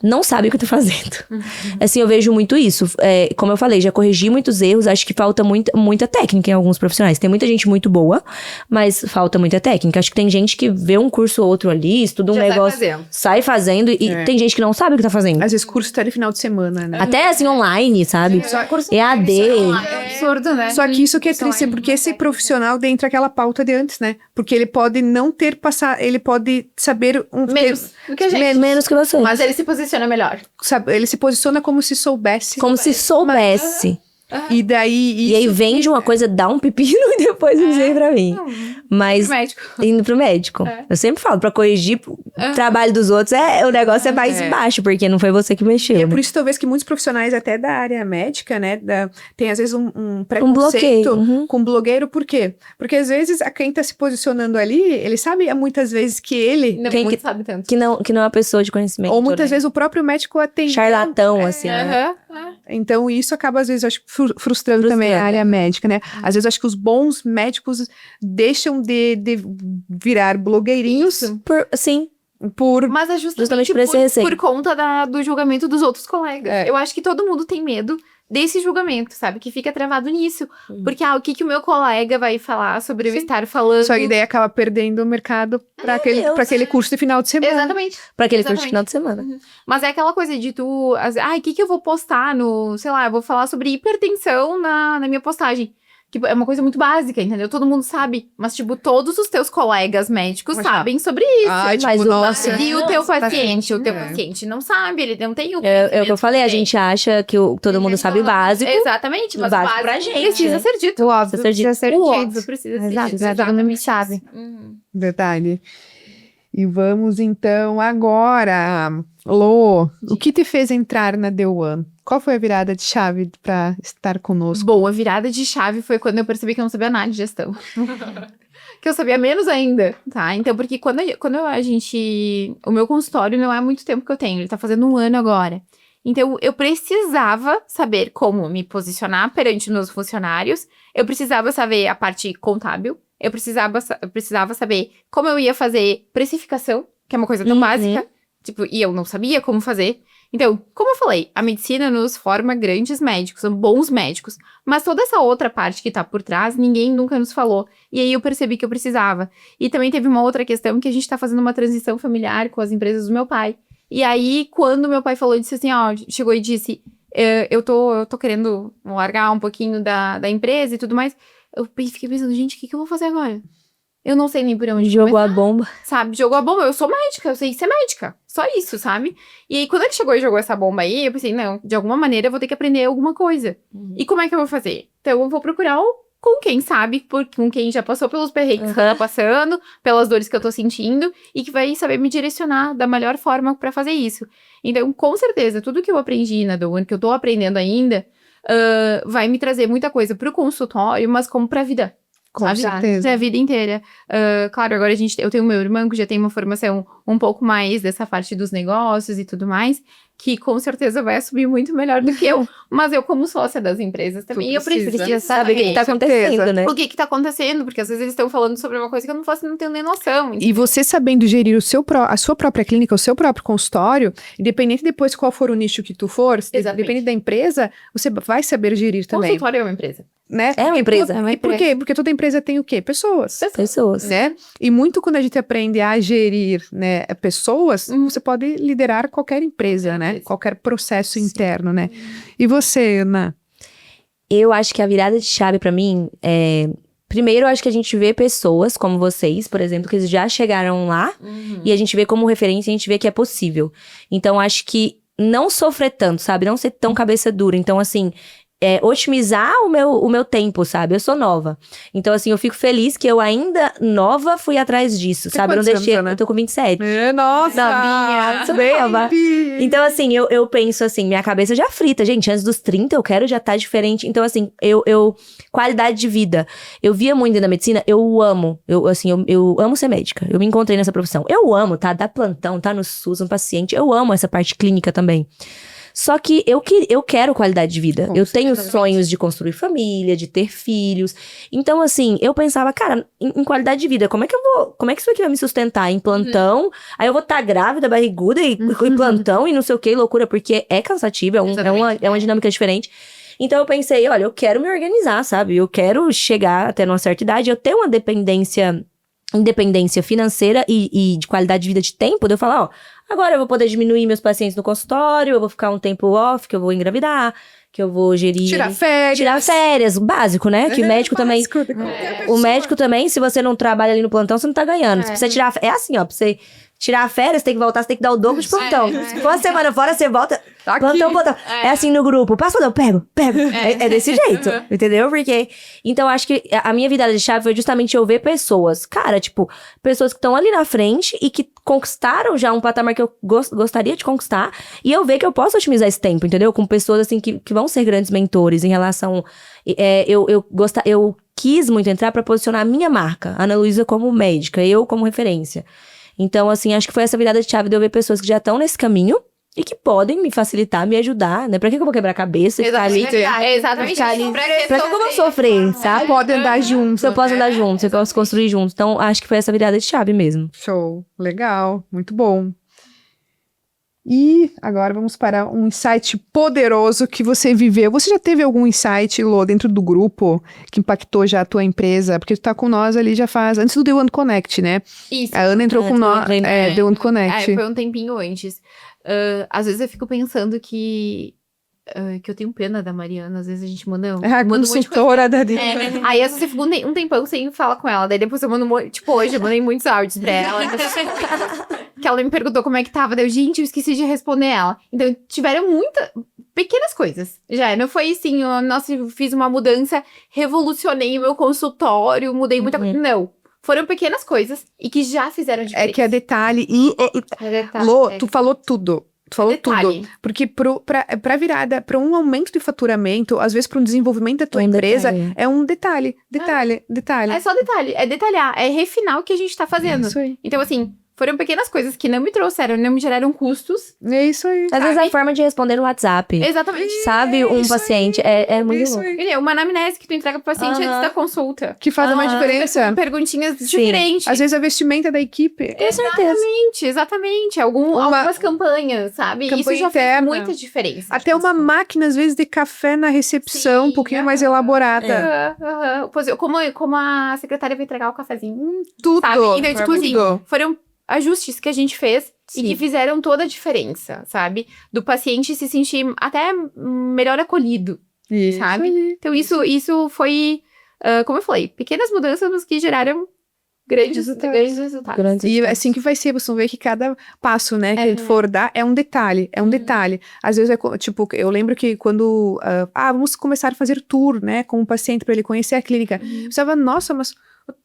não sabe o que eu tô fazendo. Assim, eu vejo muito isso. Como eu falei, já corrigi muitos erros. Acho que falta muita técnica em alguns profissionais. Tem muita gente muito boa, mas falta muita técnica. Acho que tem gente que vê um curso ou outro ali, estuda um negócio, sai fazendo. E tem gente que não sabe o que tá fazendo. Às vezes curso até de final de semana, né? Até assim, online, sabe? EAD. É absurdo, né? Só que isso que é triste, porque esse profissional dentro daquela pauta de antes, né? Porque ele pode não ter passado, ele pode saber... Menos do que a gente. Menos que você. Mas ele se posiciona melhor. Ele se posiciona como se soubesse. Como se soubesse. E daí... E aí vende uma coisa, dá um pepino e depois não sei pra mim. Mas Médico. indo pro médico. Eu sempre falo, pra corrigir o trabalho dos outros, o negócio é mais baixo, porque não foi você que mexeu. E é né? por isso, talvez, que muitos profissionais até da área médica, né, tem às vezes um preconceito bloqueio. com blogueiro. Por quê? Porque às vezes quem tá se posicionando ali, ele sabe muitas vezes que ele... Não, Quem muito que- sabe tanto. Que não é uma pessoa de conhecimento. Ou muitas né? vezes o próprio médico atende. Charlatão, assim, né? Então, isso acaba, às vezes, eu acho, frustrando também a área médica, né? Às vezes, eu acho que os bons médicos deixam de virar blogueirinhos Sim. por... Mas é Justamente por esse receio. por conta do julgamento dos outros colegas. Eu acho que todo mundo tem medo desse julgamento, sabe? Que fica travado nisso. Porque, o que o meu colega vai falar sobre eu estar falando... Só que daí acaba perdendo o mercado para aquele curso de final de semana. Exatamente. Pra aquele curso de Exatamente. final de semana. Mas é aquela coisa de tu... o que eu vou postar no... Sei lá, eu vou falar sobre hipertensão na minha postagem. Que é uma coisa muito básica, entendeu? Todo mundo sabe. Mas, tipo, todos os teus colegas médicos sabem sobre isso. Ai, tipo, Mas o nossa. E o teu paciente, É. paciente não sabe, ele não tem o É o que eu falei, a gente acha que todo mundo sabe o básico. Exatamente, mas o Básico básico pra gente, precisa né? ser dito. O óbvio precisa ser O dito. óbvio precisa ser Exato, dito. exatamente sabe. Verdade. E vamos, então, agora. Lô, o que te fez entrar na The One? Qual foi a virada de chave para estar conosco? Bom, a virada de chave foi quando eu percebi que eu não sabia nada de gestão. Que eu sabia menos ainda, tá? Então, porque quando a gente... O meu consultório não é muito tempo que eu tenho, ele tá fazendo 1 ano agora. Então, eu precisava saber como me posicionar perante os meus funcionários. Eu precisava saber a parte contábil, eu precisava saber como eu ia fazer precificação, que é uma coisa tão básica, tipo, e eu não sabia como fazer. Então, como eu falei, a medicina nos forma grandes médicos, são bons médicos, mas toda essa outra parte que tá por trás, ninguém nunca nos falou. E aí eu percebi que eu precisava. E também teve uma outra questão que a gente tá fazendo uma transição familiar com as empresas do meu pai. E aí, quando meu pai falou, disse assim, chegou e disse, eu tô querendo largar um pouquinho da empresa e tudo mais, eu fiquei pensando, gente, o que eu vou fazer agora? Eu não sei nem por onde Jogou começar, a bomba. sabe? Jogou a bomba, eu sou médica, eu sei ser médica. Só isso, sabe? E aí, quando ele chegou e jogou essa bomba aí, eu pensei, não, de alguma maneira eu vou ter que aprender alguma coisa. E como é que eu vou fazer? Então, eu vou procurar com quem sabe, com quem já passou pelos perrengues que eu tô passando, pelas dores que eu tô sentindo, e que vai saber me direcionar da melhor forma pra fazer isso. Então, com certeza, tudo que eu aprendi na Doane, que eu tô aprendendo ainda, vai me trazer muita coisa pro consultório, mas como pra vida. Com certeza. A vida inteira. Claro, agora eu tenho meu irmão que já tem uma formação um pouco mais dessa parte dos negócios e tudo mais, que com certeza vai assumir muito melhor do que eu. Mas eu, como sócia das empresas também, eu preciso saber o que tá acontecendo, né? o que tá acontecendo, porque às vezes eles estão falando sobre uma coisa que eu não tenho nem noção. E você sabendo gerir a sua própria clínica, o seu próprio consultório, independente depois qual for o nicho que tu for, independente da empresa, você vai saber gerir também. Consultório é uma empresa. Né? É uma empresa. E por quê? Porque toda empresa tem o quê? Pessoas. Pessoas. Né? E muito quando a gente aprende a gerir, né, pessoas, você pode liderar qualquer empresa, né? Qualquer processo interno, né? E você, Ana? Eu acho que a virada de chave pra mim é... Primeiro, eu acho que a gente vê pessoas como vocês, por exemplo, que já chegaram lá, e a gente vê como referência, a gente vê que é possível. Então, acho que não sofrer tanto, sabe? Não ser tão cabeça dura. Então, assim... otimizar o meu tempo, sabe? Eu sou nova. Então, assim, eu fico feliz que eu ainda nova fui atrás disso, sabe? Eu não deixei... anos, né? Eu tô com 27. Nossa! Novinha, sou nova. Então, assim, eu penso assim, minha cabeça já frita. Gente, antes dos 30 eu quero já estar diferente. Então, assim, qualidade de vida. Eu via muito dentro da medicina, eu amo. Eu amo ser médica. Eu me encontrei nessa profissão. Eu amo, tá? Dar plantão, tá no SUS, um paciente. Eu amo essa parte clínica também. Só que eu quero qualidade de vida. Eu tenho sonhos de construir família, de ter filhos. Então, assim, eu pensava, cara, em qualidade de vida, como é que isso aqui vai me sustentar? Em plantão? Aí eu vou estar grávida, barriguda, e plantão, e não sei o que, loucura, porque é cansativo, é uma dinâmica diferente. Então eu pensei, olha, eu quero me organizar, sabe? Eu quero chegar até uma certa idade, eu ter uma independência financeira e de qualidade de vida de tempo, de eu falar, agora eu vou poder diminuir meus pacientes no consultório, eu vou ficar um tempo off, que eu vou engravidar, que eu vou gerir... Tirar férias, básico, né? Que o médico também... O médico também, se você não trabalha ali no plantão, você não tá ganhando. Se você tirar... É assim, pra você tirar férias, tem que voltar, você tem que dar o dobro de plantão. Se for uma semana fora, você volta... Tá plantão. É assim no grupo. Passa plantão, pego. É desse jeito, entendeu? Porque... Então, acho que a minha virada de chave foi justamente eu ver pessoas. Cara, tipo, pessoas que estão ali na frente e que conquistaram já um patamar que eu gostaria de conquistar. E eu ver que eu posso otimizar esse tempo, entendeu? Com pessoas, assim, que vão ser grandes mentores em relação... Eu quis muito entrar pra posicionar a minha marca. Ana Luísa como médica, eu como referência. Então, assim, acho que foi essa virada de chave de eu ver pessoas que já estão nesse caminho e que podem me facilitar, me ajudar, né? Pra que eu vou quebrar a cabeça e ficar ali? Exatamente. Ficar ali. Pra que eu vou sofrer, sabe? Podem andar juntos. Eu posso andar juntos, eu posso construir juntos. Então, acho que foi essa virada de chave mesmo. Show. Legal. Muito bom. E agora vamos para um insight poderoso que você viveu. Você já teve algum insight, Lô, dentro do grupo que impactou já a tua empresa? Porque tu tá com nós ali já faz... Antes do The One Connect, né? Isso. A Ana entrou com nós. The One Connect. Foi um tempinho antes. Às vezes eu fico pensando que eu tenho pena da Mariana. Às vezes a gente manda consultora da Aí às vezes eu fico um tempão sem falar com ela. Daí depois eu mando... Tipo, hoje eu mandei muitos áudios pra ela. Que ela me perguntou como é que tava. Daí gente, eu esqueci de responder ela. Então tiveram muitas... Pequenas coisas. Já, não foi assim, nossa, eu fiz uma mudança, revolucionei o meu consultório, mudei muita coisa. Não. Foram pequenas coisas e que já fizeram diferença. É que é detalhe. Lô, tu falou tudo. Tu falou tudo. Porque pra virada, pra um aumento de faturamento, às vezes pra um desenvolvimento da tua empresa, é um detalhe. É só detalhe. É detalhar. É refinar o que a gente tá fazendo. Isso aí. Então, assim, foram pequenas coisas que não me trouxeram, não me geraram custos. É isso aí. Às vezes a forma de responder no WhatsApp. Exatamente. Sabe, um Isso paciente. É muito Isso louco. aí. Uma anamnese que tu entrega pro paciente Aham. antes da consulta. Que faz uma diferença. Perguntinhas diferentes. Às vezes a vestimenta da equipe. Com certeza. Exatamente. Algumas campanhas, sabe? Isso Campanha já fez interna. muita diferença. Até uma máquina, às vezes, de café na recepção, Sim, um pouquinho mais elaborada. Pois, como a secretária vai entregar o cafezinho. Tudo. Sabe? Então, tipo assim, tudo. foram ajustes que a gente fez e Sim. que fizeram toda a diferença, sabe? Do paciente se sentir até melhor acolhido, Isso sabe? aí. Então, isso foi, como eu falei, pequenas mudanças mas que geraram grandes resultados. Grandes E espaços. assim que vai ser, você vai ver que cada passo, né, que a gente for dar é um detalhe, detalhe. Às vezes tipo, eu lembro que quando, vamos começar a fazer tour, né, com o paciente para ele conhecer a clínica. Eu pensava, nossa, mas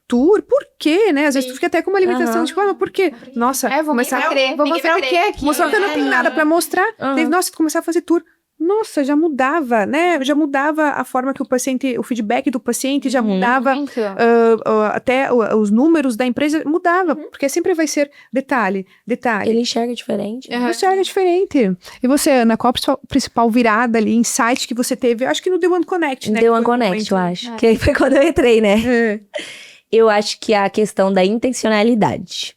tour, por quê, né? Às vezes tu fica até com uma limitação, tipo, mas por quê? Nossa, Vou começar vou mostrar o que é aqui. mostrar que eu não tenho nada pra mostrar. Aham. Daí, nossa, tu começar a fazer tour. Nossa, já mudava, né? Já mudava a forma que o feedback do paciente já mudava. Muito. Até os números da empresa mudava, porque sempre vai ser detalhe. Ele enxerga diferente. Você olha diferente. E você, Ana, qual a principal virada ali, insight que você teve? Eu acho que no The One Connect, né? Deu que One foi um Connect, eu momento- acho. Que foi quando eu entrei, né? É. Eu acho que a questão da intencionalidade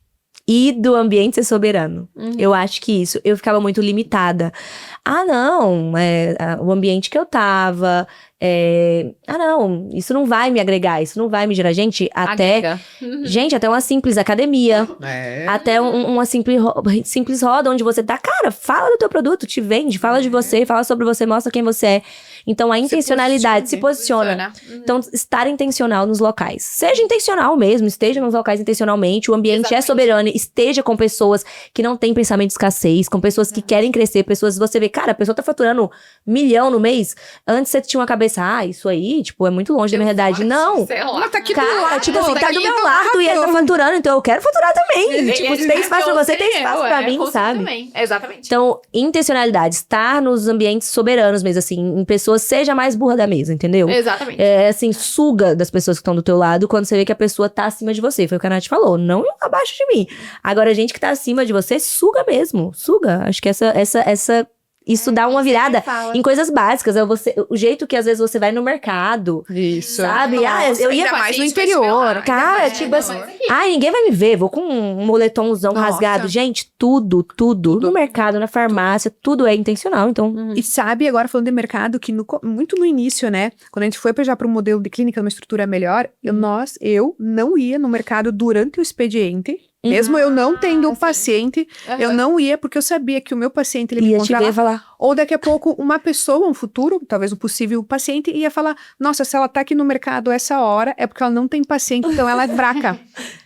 e do ambiente ser soberano. Eu acho que isso. Eu ficava muito limitada. Não, o ambiente que eu tava. Não, isso não vai me agregar, isso não vai me gerar. Gente, até uma simples academia. Até uma simples roda onde você tá, cara, fala do teu produto, te vende, fala de você, fala sobre você, mostra quem você é. Então, a intencionalidade se posiciona. Então, estar intencional nos locais. Seja intencional mesmo, esteja nos locais intencionalmente, o ambiente é Exatamente. soberano, esteja com pessoas que não têm pensamento de escassez, com pessoas que querem crescer, pessoas, você vê, cara, a pessoa tá faturando 1 milhão no mês, antes você tinha uma cabeça, isso aí, tipo, é muito longe da minha realidade. Não! Sei lá. Mas tá aqui do Cara, lado, tipo assim, tá do aqui meu do lado e ele tá faturando, então eu quero faturar também. Tipo, se tem espaço pra você, tem espaço pra mim, sabe? Também. Exatamente. Então, intencionalidade, estar nos ambientes soberanos mesmo, assim, em pessoas, seja a mais burra da mesa, entendeu? Exatamente. Assim, suga das pessoas que estão do teu lado quando você vê que a pessoa tá acima de você. Foi o que a Nath falou, não abaixo de mim. Agora, a gente que tá acima de você, suga mesmo, suga. Acho que isso dá uma virada em coisas básicas. O jeito que às vezes você vai no mercado, Isso. sabe? Eu ia ainda mais no paciente interior. Cara, tipo assim, ninguém vai me ver, vou com um moletomzão Nossa. rasgado. Gente, tudo. No mercado, na farmácia, tudo é intencional, então... E sabe, agora falando de mercado, que muito no início, né? Quando a gente foi já para o modelo de clínica, uma estrutura melhor, eu não ia no mercado durante o expediente. Mesmo eu não tendo um paciente, eu não ia, porque eu sabia que o meu paciente, ele me Ia te encontrava ver lá. e falar, Ou daqui a pouco, uma pessoa, um futuro, talvez um possível paciente, ia falar, nossa, se ela tá aqui no mercado essa hora, é porque ela não tem paciente, então ela é fraca,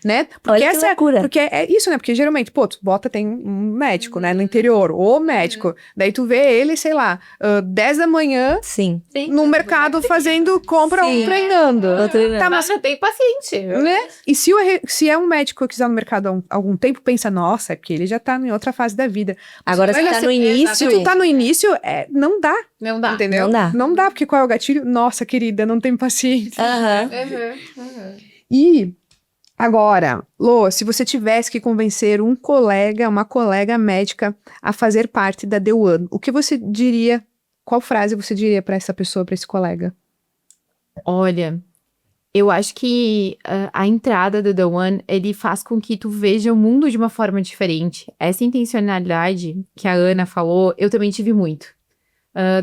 né? Porque olha que loucura. porque é isso, né? Porque geralmente, tu bota, tem um médico, né? No interior, o médico. Daí tu vê ele, sei lá, 10 da manhã, Sim. no mercado, fazendo compra ou treinando. Tá, mas Mas tem paciente. né? E se é um médico que está no mercado há algum tempo, pensa, nossa, é porque ele já tá em outra fase da vida. Agora, se Olha, tá se- no início... Se tu tá no início, não dá, Não dá. entendeu? Não dá. Não dá, porque qual é o gatilho? Nossa, querida, não tem paciência. Aham. E agora, Lô, se você tivesse que convencer uma colega médica a fazer parte da The One, o que você diria, qual frase você diria pra essa pessoa, pra esse colega? Olha, eu acho que a entrada do The One, ele faz com que tu veja o mundo de uma forma diferente. Essa intencionalidade que a Ana falou, eu também tive muito.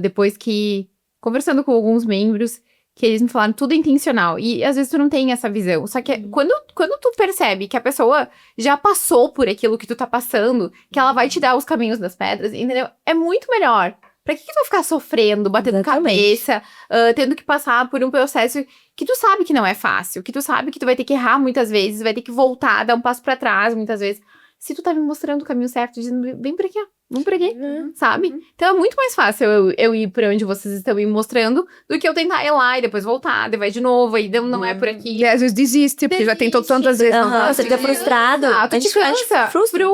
Depois que, conversando com alguns membros, que eles me falaram, tudo é intencional. E às vezes tu não tem essa visão. Só que quando tu percebe que a pessoa já passou por aquilo que tu tá passando, que ela vai te dar os caminhos das pedras, entendeu? É muito melhor. Pra que tu vai ficar sofrendo, batendo Exatamente. cabeça, tendo que passar por um processo que tu sabe que não é fácil, que tu sabe que tu vai ter que errar muitas vezes, vai ter que voltar, dar um passo pra trás muitas vezes. Se tu tá me mostrando o caminho certo, dizendo, vem pra aqui, ó, vamos por aqui, sabe? Então é muito mais fácil eu ir pra onde vocês estão me mostrando do que eu tentar ir lá e depois voltar, daí vai de novo, aí não é por aqui. E às vezes desiste, porque já tentou tantas vezes. não Aham, dá. você fica frustrado. Ah, tu te cansa, frustra.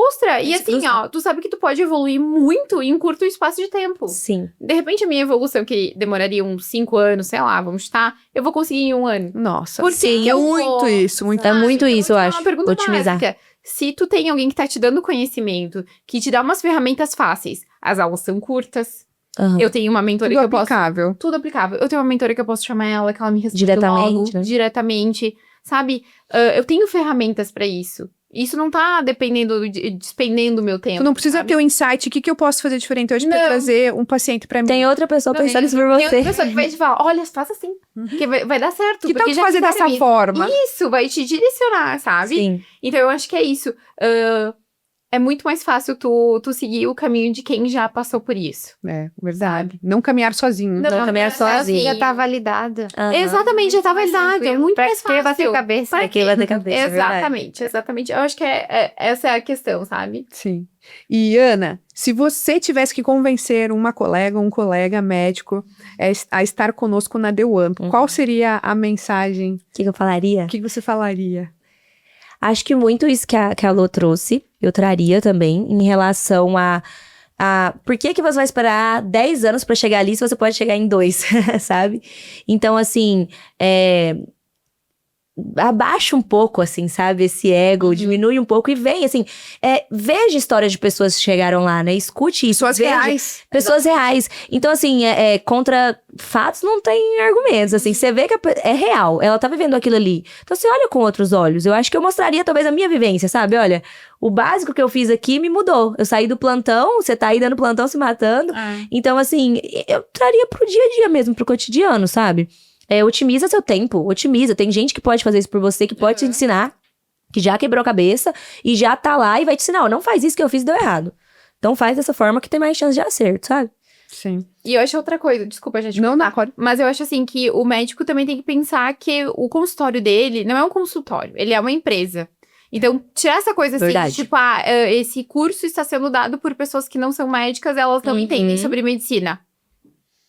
E A gente assim, frustra. ó, tu sabe que tu pode evoluir muito em um curto espaço de tempo. Sim. De repente, a minha evolução, que demoraria uns 5 anos, sei lá, vamos chutar, eu vou conseguir em 1 ano. Nossa, Por que que eu muito vou? isso, muito. É muito Então, isso, eu vou te dar acho. uma pergunta Otimizar. básica. se tu tem alguém que tá te dando conhecimento, que te dá umas ferramentas fáceis, as aulas são curtas. Aham. Eu tenho uma mentora Tudo que eu posso... aplicável. Tudo aplicável. Eu tenho uma mentora que eu posso chamar ela, que ela me responde Diretamente, logo, né? diretamente, sabe? Eu tenho ferramentas pra isso. Isso não tá despendendo o meu tempo. Tu não precisa sabe? ter um insight, o que, que eu posso fazer diferente hoje pra Não. trazer um paciente pra mim? Tem outra pessoa Não, pensando isso por Tem outra você. pessoa que vai te falar, olha, faz assim, que vai dar certo. Que tal porque tu já fazer fizeram dessa isso. forma? Isso, vai te direcionar, sabe? Sim. Então, eu acho que é isso. É muito mais fácil tu seguir o caminho de quem já passou por isso. É, verdade. Não caminhar sozinho. Não caminhar sozinho. Já tá validada. Aham. Exatamente, já tá validado. É muito Pra mais que bater fácil. cabeça? Pra que bater cabeça, é verdade. Exatamente. Eu acho que essa é a questão, sabe? Sim. E, Ana, se você tivesse que convencer uma colega, um colega médico a estar conosco na The One, qual seria a mensagem? O que eu falaria? O que você falaria? Acho que muito isso que a Lô trouxe, eu traria também, em relação a por que você vai esperar 10 anos pra chegar ali se você pode chegar em 2, sabe? Então, assim, abaixa um pouco, assim, sabe? Esse ego, diminui um pouco e vem, assim, veja histórias de pessoas que chegaram lá, né? Escute isso. Pessoas veja, reais. Pessoas reais. Então, assim, contra fatos não tem argumentos, assim. Você vê que é real, ela tá vivendo aquilo ali. Então, você olha com outros olhos. Eu acho que eu mostraria, talvez, a minha vivência, sabe? Olha, o básico que eu fiz aqui me mudou. Eu saí do plantão, você tá aí dando plantão, se matando. Então, assim, eu traria pro dia a dia mesmo, pro cotidiano, sabe? Otimiza seu tempo, otimiza. Tem gente que pode fazer isso por você, que pode te ensinar, que já quebrou a cabeça e já tá lá e vai te ensinar, não faz isso que eu fiz e deu errado. Então faz dessa forma que tem mais chance de acerto, sabe? Sim. E eu acho outra coisa, desculpa, gente. Não, pode. Mas eu acho assim que o médico também tem que pensar que o consultório dele não é um consultório, ele é uma empresa. Então, tirar essa coisa assim, Verdade. tipo, esse curso está sendo dado por pessoas que não são médicas, elas não entendem sobre medicina.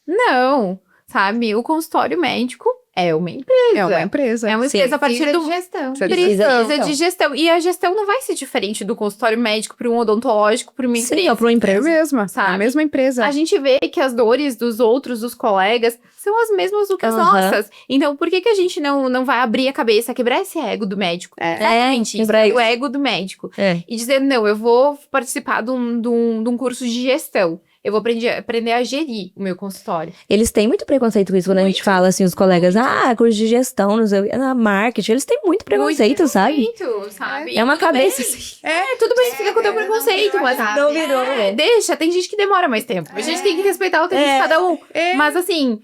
Não, sabe? O consultório médico é uma empresa. É uma empresa. É uma Sim. empresa a partir Precisa do... de gestão. Precisa de gestão. E a gestão não vai ser diferente do consultório médico para um odontológico, para uma Sim, empresa. ou pra uma É a empresa. mesma. É a Sabe? mesma empresa. A gente vê que as dores dos outros, dos colegas, são as mesmas do que as Aham. nossas. Então, por que a gente não vai abrir a cabeça, quebrar esse ego do médico? Exatamente isso, quebrar isso. o ego do médico. É. E dizer, não, eu vou participar de um curso de gestão. Eu vou aprender a gerir o meu consultório. Eles têm muito preconceito com isso quando a gente fala, assim, os colegas, curso de gestão, não sei, marketing, eles têm muito preconceito, sabe? sabe? É uma Tudo bem. cabeça, assim. Tudo bem, fica com o teu preconceito, mas Não virou, né? deixa, tem gente que demora mais tempo. A gente tem que respeitar o tempo de cada um. Mas assim,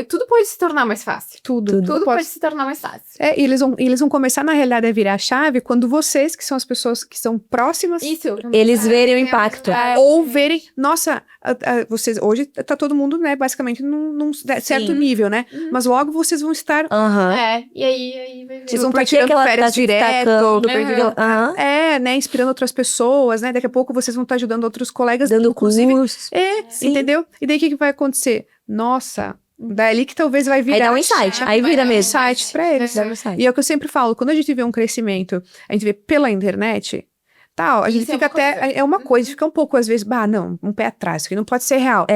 tudo pode se tornar mais fácil. Tudo. Tudo pode se tornar mais fácil. E eles vão começar, na realidade, a virar a chave quando vocês, que são as pessoas que são próximas, Isso. Eles verem o impacto. ou verem, nossa, vocês, hoje tá todo mundo, né, basicamente num certo nível, né? Mas logo vocês vão estar, Aham. E aí vai ver. vocês vão Por estar que que tirando ela férias tá se direto. destacando? Por que que ela- Aham. Né, inspirando outras pessoas, né? Daqui a pouco vocês vão estar ajudando outros colegas, Dando inclusive. cursos. Sim. Entendeu? E daí o que vai acontecer? Nossa, dali que talvez vai virar Aí dá um insight. Aí vira mesmo. insight pra eles. Dá um insight. E é o que eu sempre falo, quando a gente vê um crescimento, a gente vê pela internet, tal, a gente Isso é fica uma até, coisa. é uma coisa, fica um pouco às vezes, não, um pé atrás, isso aqui não pode ser real.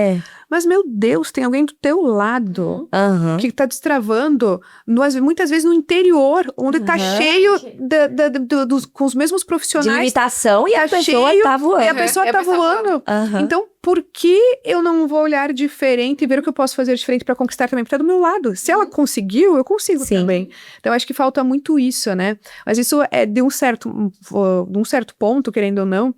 Mas, meu Deus, tem alguém do teu lado Aham. que tá destravando, muitas vezes no interior, onde tá Aham. cheio com os mesmos De profissionais, limitação e a tá pessoa cheio, tá e a voando. pessoa E a tá pessoa voando. Aham. Então, por que eu não vou olhar diferente e ver o que eu posso fazer diferente pra conquistar também? Porque tá do meu lado. Se ela conseguiu, eu consigo Sim. também. Então, acho que falta muito isso, né? Mas isso é de um certo ponto, querendo ou não,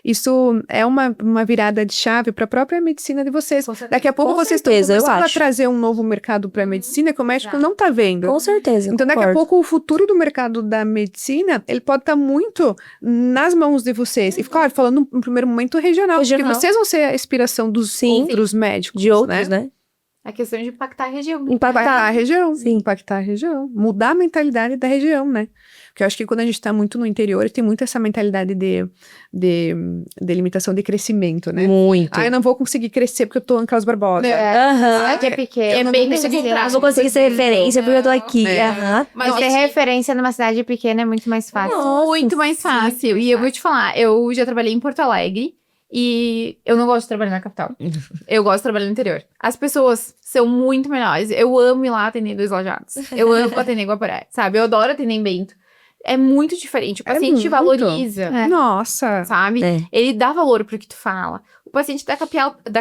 isso é uma virada de chave para a própria medicina de vocês. Daqui a pouco Com vocês estão certeza, eu começando a acho. trazer um novo mercado para a medicina que o médico não tá vendo. Com certeza. Então, daqui a concordo. pouco, o futuro do mercado da medicina, ele pode estar muito nas mãos de vocês. E, claro, falando no primeiro momento regional, Regional. porque vocês vão ser a inspiração dos Sim. outros médicos, De outros, né? A questão de impactar a região. Impactar a região, Sim. impactar a região, mudar a mentalidade da região, né? Porque eu acho que quando a gente tá muito no interior, tem muito essa mentalidade de limitação de crescimento, né? Muito. Eu não vou conseguir crescer porque eu tô em Carlos Barbosa. Aham. Cidade é pequena. É não bem vou conseguir concentrado. Eu vou conseguir ser referência porque eu tô aqui. Aham. Mas ter referência numa cidade pequena é muito mais fácil. muito mais fácil. E eu vou te falar, eu já trabalhei em Porto Alegre e eu não gosto de trabalhar na capital. Eu gosto de trabalhar no interior. As pessoas são muito melhores. Eu amo ir lá atender Dois Lajados. Eu amo atender em Guaporé, sabe? Eu adoro atender em Bento. é muito diferente. O É paciente te muito. valoriza, É. Nossa. sabe? É. Ele dá valor pro que tu fala. O paciente da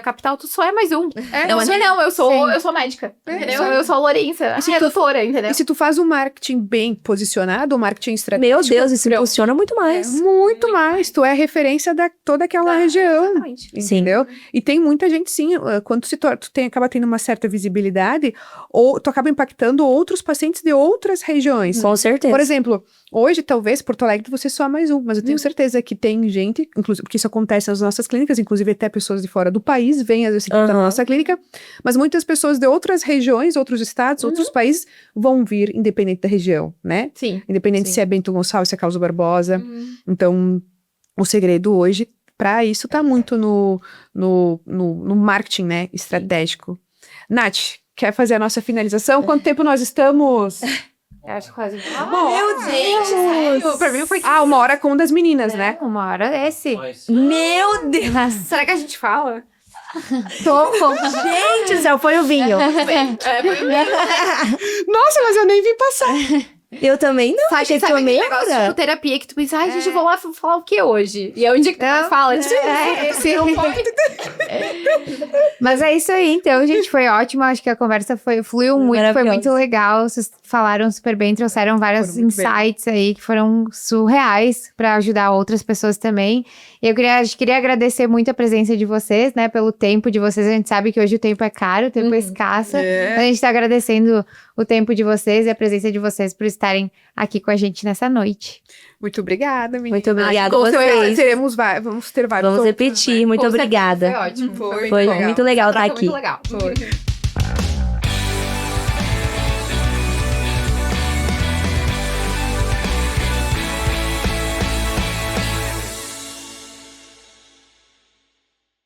capital, tu só é mais um. Não, Eu Sim. sou médica, entendeu? Sim. Eu sou a Lourença, E se a tu- doutora, entendeu? E se tu faz um marketing bem posicionado, um marketing estratégico... Meu Deus, isso impulsiona muito mais. Muito mais. Tu é referência da toda aquela região. Exatamente. Entendeu? E tem muita gente, sim, quando acaba tendo uma certa visibilidade, ou tu acaba impactando outros pacientes de outras regiões. Com certeza. Por exemplo, hoje, talvez, Porto Alegre, você só mais um, mas eu tenho certeza que tem gente, inclusive, porque isso acontece nas nossas clínicas, inclusive até pessoas de fora do país vêm, às vezes, na Aham. nossa clínica, mas muitas pessoas de outras regiões, outros estados, outros países, vão vir, independente da região, né? Sim. Independente Sim. se é Bento Gonçalves, se é Carlos Barbosa. Então, o segredo hoje, para isso, tá muito no marketing, né, estratégico. Nath, quer fazer a nossa finalização? Quanto tempo nós estamos? Eu acho quase. Meu Deus! Sério? Pra mim foi. 1h com uma das meninas, né? Uma hora esse. Meu Deus! Será que a gente fala? Tô com... Gente do céu, foi o vinho. Nossa, mas eu nem vi passar. Eu também não, achei que foi aquele meia negócio hora. tipo terapia que tu pensa, ai, gente, eu vou lá falar o que hoje? E é onde que tu Não, fala? Tipo, sim. não foi. Mas é isso aí, então, gente, foi ótimo. Acho que a conversa fluiu muito, foi Maravilhosa. muito legal. Vocês falaram super bem, trouxeram vários Foram muito bem. insights aí que foram surreais para ajudar outras pessoas também. E eu queria agradecer muito a presença de vocês, né, pelo tempo de vocês. A gente sabe que hoje o tempo é caro, o tempo é escasso. A gente tá agradecendo o tempo de vocês e a presença de vocês por estarem aqui com a gente nessa noite. Muito obrigada, menina. Muito obrigada a Vamos vocês. Vamos ter vários Vamos outros, repetir. Muito Com certeza, obrigada. Foi ótimo. Foi muito legal estar Troca aqui. muito legal. Foi.